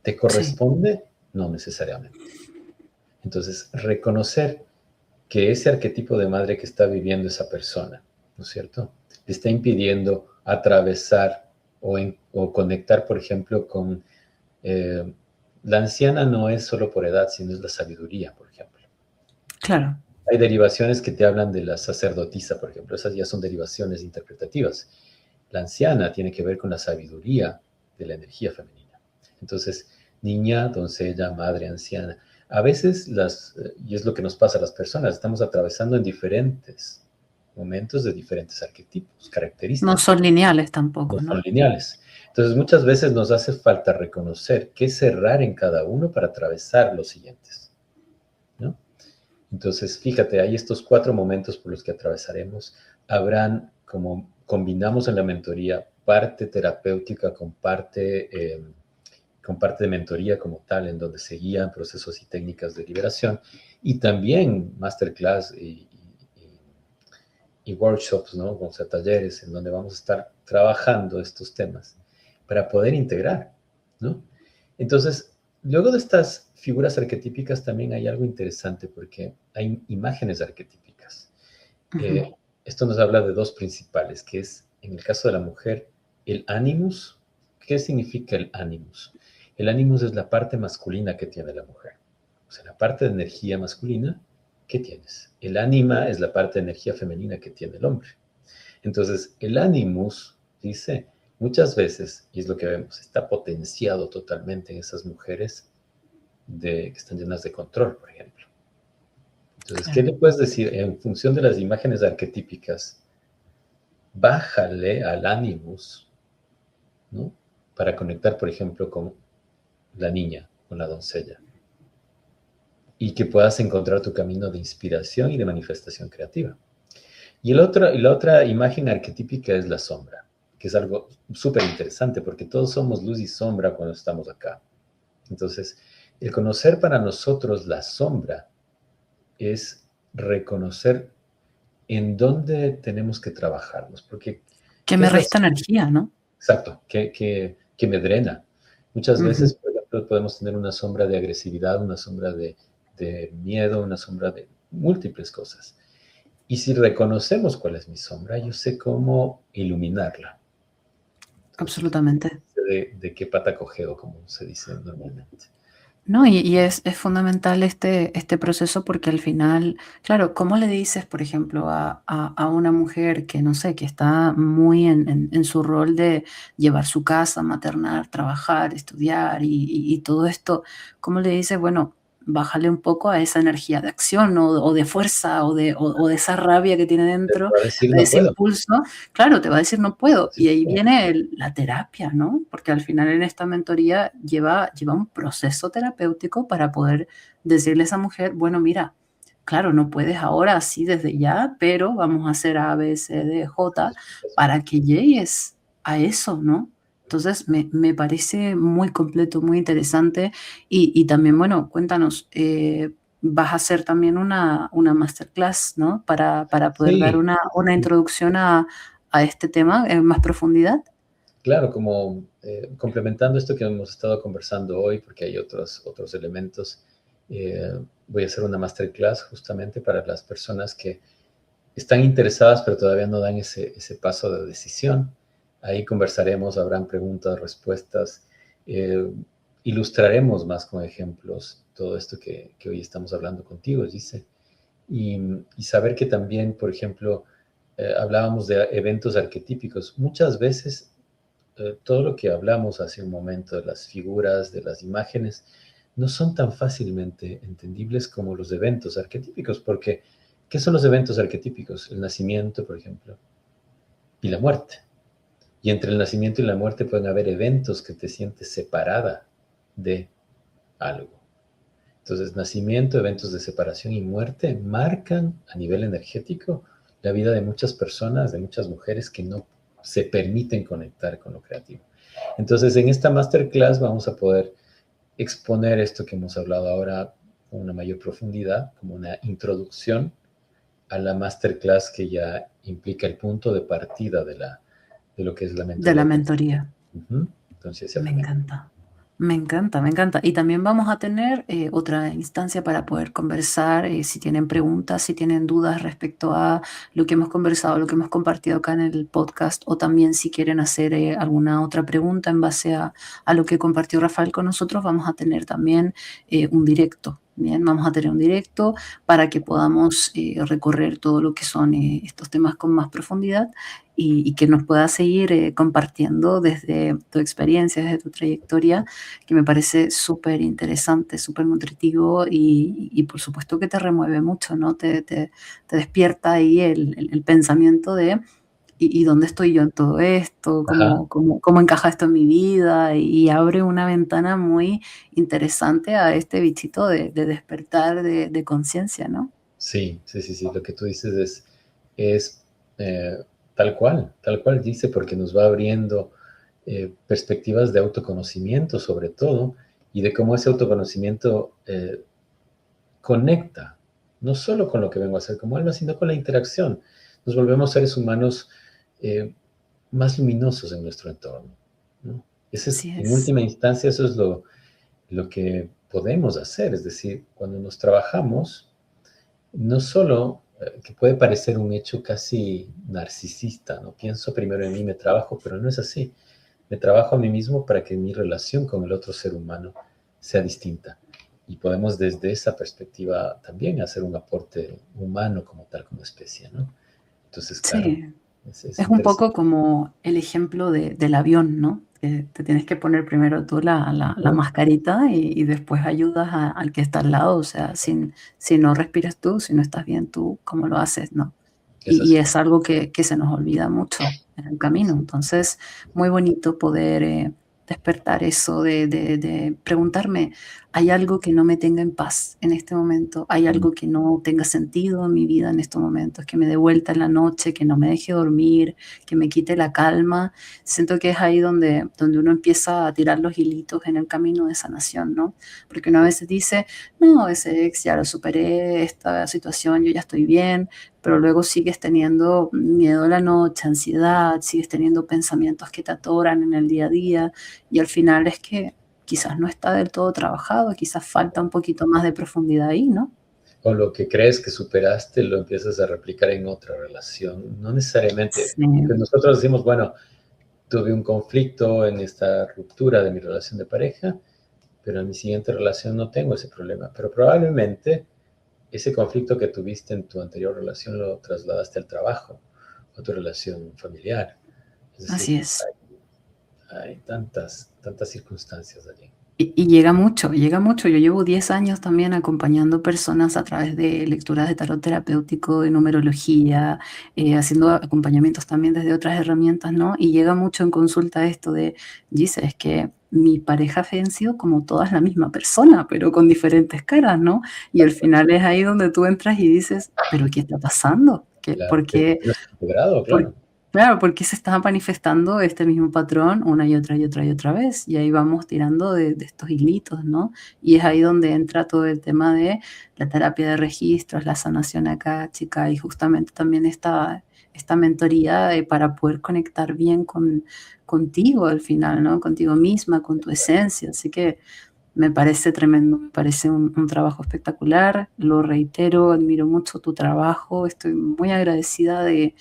[SPEAKER 1] ¿Te
[SPEAKER 2] Sí,
[SPEAKER 1] corresponde? No necesariamente. Entonces, reconocer que ese arquetipo de madre que está viviendo esa persona, ¿no es cierto? Le está impidiendo atravesar o conectar, por ejemplo, con... eh, la anciana no es solo por edad, sino es la sabiduría, por ejemplo.
[SPEAKER 2] claro.
[SPEAKER 1] Hay derivaciones que te hablan de la sacerdotisa, por ejemplo. Esas ya son derivaciones interpretativas. La anciana tiene que ver con la sabiduría de la energía femenina. Entonces, niña, doncella, madre, anciana. A veces y es lo que nos pasa a las personas, estamos atravesando en diferentes momentos de diferentes arquetipos,
[SPEAKER 2] No
[SPEAKER 1] características,
[SPEAKER 2] son lineales
[SPEAKER 1] no
[SPEAKER 2] tampoco,
[SPEAKER 1] son
[SPEAKER 2] ¿no?
[SPEAKER 1] lineales. Entonces, muchas veces nos hace falta reconocer qué cerrar en cada uno para atravesar los siguientes, ¿no? Entonces, fíjate, hay estos cuatro momentos por los que atravesaremos. Habrán, como combinamos en la mentoría, parte terapéutica con parte de mentoría como tal, en donde se guían procesos y técnicas de liberación, y también masterclass y workshops, ¿no? O sea, talleres en donde vamos a estar trabajando estos temas para poder integrar, ¿no? Entonces, luego de estas figuras arquetípicas también hay algo interesante porque hay imágenes arquetípicas.
[SPEAKER 2] Ujú.
[SPEAKER 1] Esto nos habla de dos principales, que es, en el caso de la mujer, el animus. ¿Qué significa el animus? El animus es la parte masculina que tiene la mujer. O sea, la parte de energía masculina que tienes. El ánima es la parte de energía femenina que tiene el hombre. Entonces, el animus, dice, muchas veces, y es lo que vemos, está potenciado totalmente en esas mujeres que están llenas de control, por ejemplo. Entonces, ¿qué
[SPEAKER 2] Claro.
[SPEAKER 1] le puedes decir en función de las imágenes arquetípicas? Bájale al animus, ¿no? Para conectar, por ejemplo, con la niña, con la doncella, y que puedas encontrar tu camino de inspiración y de manifestación creativa. Y la otra imagen arquetípica es la sombra, que es algo súper interesante porque todos somos luz y sombra cuando estamos acá. Entonces, el conocer para nosotros la sombra es reconocer en dónde tenemos que trabajarnos, porque
[SPEAKER 2] Que
[SPEAKER 1] ¿qué
[SPEAKER 2] me
[SPEAKER 1] es la
[SPEAKER 2] resta
[SPEAKER 1] sombra?
[SPEAKER 2] energía, ¿no?
[SPEAKER 1] Exacto, que me drena. Muchas
[SPEAKER 2] Ujú.
[SPEAKER 1] veces, por ejemplo, podemos tener una sombra de agresividad, una sombra de miedo, una sombra de múltiples cosas. Y si reconocemos cuál es mi sombra, yo sé cómo iluminarla. Entonces,
[SPEAKER 2] Absolutamente.
[SPEAKER 1] sé de qué pata cogeo, como se dice normalmente.
[SPEAKER 2] No, y es fundamental este proceso porque al final, claro, ¿cómo le dices, por ejemplo, a una mujer que, no sé, que está muy en su rol de llevar su casa, maternar, trabajar, estudiar y todo esto? ¿Cómo le dices, bueno, bájale un poco a esa energía de acción o de fuerza o de esa rabia que tiene
[SPEAKER 1] Te
[SPEAKER 2] dentro,
[SPEAKER 1] va a decir
[SPEAKER 2] de
[SPEAKER 1] no
[SPEAKER 2] ese
[SPEAKER 1] puedo.
[SPEAKER 2] impulso? Claro, te va a decir no puedo.
[SPEAKER 1] Sí,
[SPEAKER 2] Y ahí
[SPEAKER 1] sí,
[SPEAKER 2] viene la terapia, ¿no? Porque al final en esta mentoría lleva un proceso terapéutico para poder decirle a esa mujer, bueno, mira, claro, no puedes ahora así desde ya, pero vamos a hacer A, B, C, D, J para que llegues a eso, ¿no? Entonces me parece muy completo, muy interesante y también, bueno, cuéntanos, vas a hacer también una masterclass, ¿no? Para poder dar
[SPEAKER 1] sí,
[SPEAKER 2] una introducción a este tema en más profundidad.
[SPEAKER 1] claro, como complementando esto que hemos estado conversando hoy, porque hay otros elementos, voy a hacer una masterclass justamente para las personas que están interesadas pero todavía no dan ese paso de decisión. Ahí conversaremos, habrán preguntas, respuestas, eh, ilustraremos más con ejemplos todo esto que hoy estamos hablando contigo, dice. Y saber que también, por ejemplo, hablábamos de eventos arquetípicos. Muchas veces todo lo que hablamos hace un momento de las figuras, de las imágenes, no son tan fácilmente entendibles como los eventos arquetípicos, porque ¿qué son los eventos arquetípicos? El nacimiento, por ejemplo, y la muerte. Y entre el nacimiento y la muerte pueden haber eventos que te sientes separada de algo. Entonces, nacimiento, eventos de separación y muerte marcan a nivel energético la vida de muchas personas, de muchas mujeres que no se permiten conectar con lo creativo. Entonces, en esta masterclass vamos a poder exponer esto que hemos hablado ahora con una mayor profundidad, como una introducción a la masterclass que ya implica el punto de partida de lo que es la
[SPEAKER 2] De la
[SPEAKER 1] mentoría.
[SPEAKER 2] mentoría.
[SPEAKER 1] Entonces,
[SPEAKER 2] Me encanta. Me encanta, me encanta. Y también vamos a tener otra instancia para poder conversar, si tienen preguntas, si tienen dudas respecto a lo que hemos conversado, lo que hemos compartido acá en el podcast, o también si quieren hacer alguna otra pregunta en base a lo que compartió Rafael con nosotros, vamos a tener también un directo. Bien, vamos a tener un directo para que podamos recorrer todo lo que son estos temas con más profundidad y que nos puedas seguir compartiendo desde tu experiencia, desde tu trayectoria, que me parece súper interesante, súper nutritivo y por supuesto que te remueve mucho, ¿no? Te despierta ahí el pensamiento de ¿y dónde estoy yo en todo esto?
[SPEAKER 1] ajá,
[SPEAKER 2] ¿Cómo encaja esto en mi vida? Y abre una ventana muy interesante a este bichito de despertar de conciencia, ¿no?
[SPEAKER 1] sí, sí, sí, sí, lo que tú dices es tal cual dice, porque nos va abriendo perspectivas de autoconocimiento sobre todo, y de cómo ese autoconocimiento conecta, no solo con lo que vengo a hacer como alma, sino con la interacción. Nos volvemos seres humanos eh, más luminosos en nuestro entorno, ¿no? Ese es,
[SPEAKER 2] Así
[SPEAKER 1] en
[SPEAKER 2] es.
[SPEAKER 1] última instancia, eso es lo que podemos hacer, es decir, cuando nos trabajamos, no solo que puede parecer un hecho casi narcisista, ¿no? Pienso primero en mí, me trabajo, pero no es así. Me trabajo a mí mismo para que mi relación con el otro ser humano sea distinta. Y podemos desde esa perspectiva también hacer un aporte humano como tal, como especie, ¿no? Entonces, claro,
[SPEAKER 2] Sí.
[SPEAKER 1] es
[SPEAKER 2] Es un
[SPEAKER 1] interesante.
[SPEAKER 2] poco como el ejemplo del avión, ¿no? Que te tienes que poner primero tú la
[SPEAKER 1] ¿No?
[SPEAKER 2] mascarita y después ayudas al que está al lado. O sea, si no respiras tú, si no estás bien tú, ¿cómo lo haces, no?
[SPEAKER 1] Es
[SPEAKER 2] Y
[SPEAKER 1] así.
[SPEAKER 2] es algo que se nos olvida mucho en el camino. Entonces, muy bonito poder despertar eso de preguntarme, ¿hay algo que no me tenga en paz en este momento? ¿Hay
[SPEAKER 1] Mm,
[SPEAKER 2] algo que no tenga sentido en mi vida en estos momentos? Que me dé vuelta en la noche, que no me deje dormir, que me quite la calma. Siento que es ahí donde uno empieza a tirar los hilitos en el camino de sanación, ¿no? Porque uno a veces dice, no, ese ex ya lo superé, esta situación, yo ya estoy bien, pero luego sigues teniendo miedo a la noche, ansiedad, sigues teniendo pensamientos que te atoran en el día a día y al final es que quizás no está del todo trabajado, quizás falta un poquito más de profundidad ahí, ¿no?
[SPEAKER 1] O lo que crees que superaste lo empiezas a replicar en otra relación. No necesariamente,
[SPEAKER 2] Sí,
[SPEAKER 1] porque nosotros decimos, bueno, tuve un conflicto en esta ruptura de mi relación de pareja, pero en mi siguiente relación no tengo ese problema. Pero probablemente ese conflicto que tuviste en tu anterior relación lo trasladaste al trabajo o a tu relación familiar. Es decir,
[SPEAKER 2] así es.
[SPEAKER 1] hay tantas circunstancias allí.
[SPEAKER 2] Y llega mucho, llega mucho. Yo llevo 10 años también acompañando personas a través de lecturas de tarot terapéutico, de numerología, haciendo acompañamientos también desde otras herramientas, ¿no? Y llega mucho en consulta esto de, Gise, es que mi pareja ha sido como todas la misma persona, pero con diferentes caras, ¿no? Y al final es ahí donde tú entras y dices, ¿pero qué está pasando?
[SPEAKER 1] Claro,
[SPEAKER 2] ¿Por
[SPEAKER 1] que
[SPEAKER 2] qué?
[SPEAKER 1] no está integrado,
[SPEAKER 2] Por-
[SPEAKER 1] claro.
[SPEAKER 2] claro, porque se está manifestando este mismo patrón una y otra vez, y ahí vamos tirando de estos hilitos, ¿no? Y es ahí donde entra todo el tema de la terapia de registros, la sanación acá, chica, y justamente también esta mentoría para poder conectar bien contigo al final, ¿no? Contigo misma, con tu esencia. Así que me parece tremendo, me parece un trabajo espectacular, lo reitero, admiro mucho tu trabajo, estoy muy agradecida de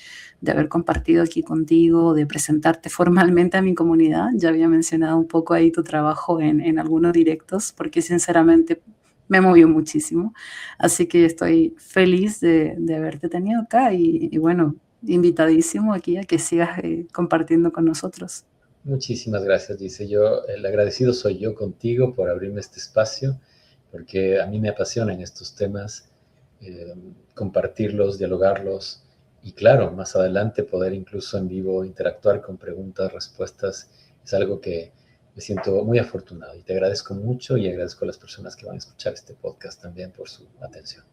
[SPEAKER 2] haber compartido aquí contigo, de presentarte formalmente a mi comunidad. Ya había mencionado un poco ahí tu trabajo en algunos directos, porque sinceramente me movió muchísimo. Así que estoy feliz de haberte tenido acá y bueno, invitadísimo aquí a que sigas compartiendo con nosotros.
[SPEAKER 1] Muchísimas gracias, dice yo. El agradecido soy yo contigo por abrirme este espacio, porque a mí me apasionan estos temas, eh, compartirlos, dialogarlos y claro, más adelante poder incluso en vivo interactuar con preguntas, respuestas, es algo que me siento muy afortunado y te agradezco mucho y agradezco a las personas que van a escuchar este podcast también por su atención.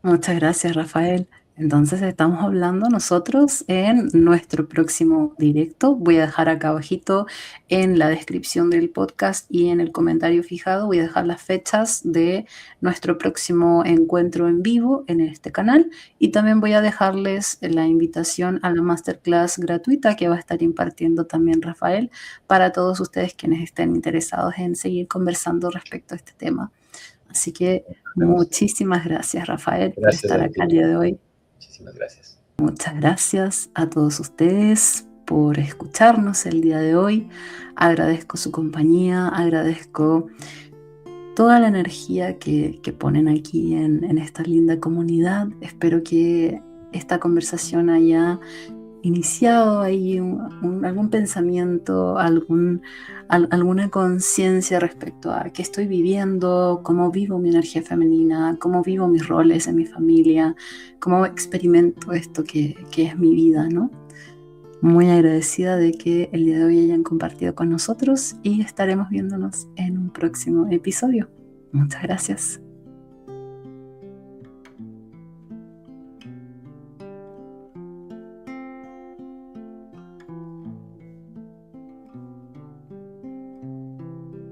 [SPEAKER 2] Muchas gracias, Rafael. Entonces estamos hablando nosotros en nuestro próximo directo. Voy a dejar acá abajito en la descripción del podcast y en el comentario fijado, voy a dejar las fechas de nuestro próximo encuentro en vivo en este canal y también voy a dejarles la invitación a la masterclass gratuita que va a estar impartiendo también Rafael para todos ustedes quienes estén interesados en seguir conversando respecto a este tema. Así que muchísimas gracias, Rafael, por
[SPEAKER 1] Gracias
[SPEAKER 2] estar
[SPEAKER 1] a
[SPEAKER 2] acá
[SPEAKER 1] ti.
[SPEAKER 2] el día de hoy.
[SPEAKER 1] Muchísimas gracias.
[SPEAKER 2] Muchas gracias a todos ustedes por escucharnos el día de hoy. Agradezco su compañía, agradezco toda la energía que ponen aquí en esta linda comunidad. Espero que esta conversación haya iniciado ahí algún pensamiento, alguna conciencia respecto a qué estoy viviendo, cómo vivo mi energía femenina, cómo vivo mis roles en mi familia, cómo experimento esto que es mi vida, ¿no? Muy agradecida de que el día de hoy hayan compartido con nosotros y estaremos viéndonos en un próximo episodio. Muchas gracias.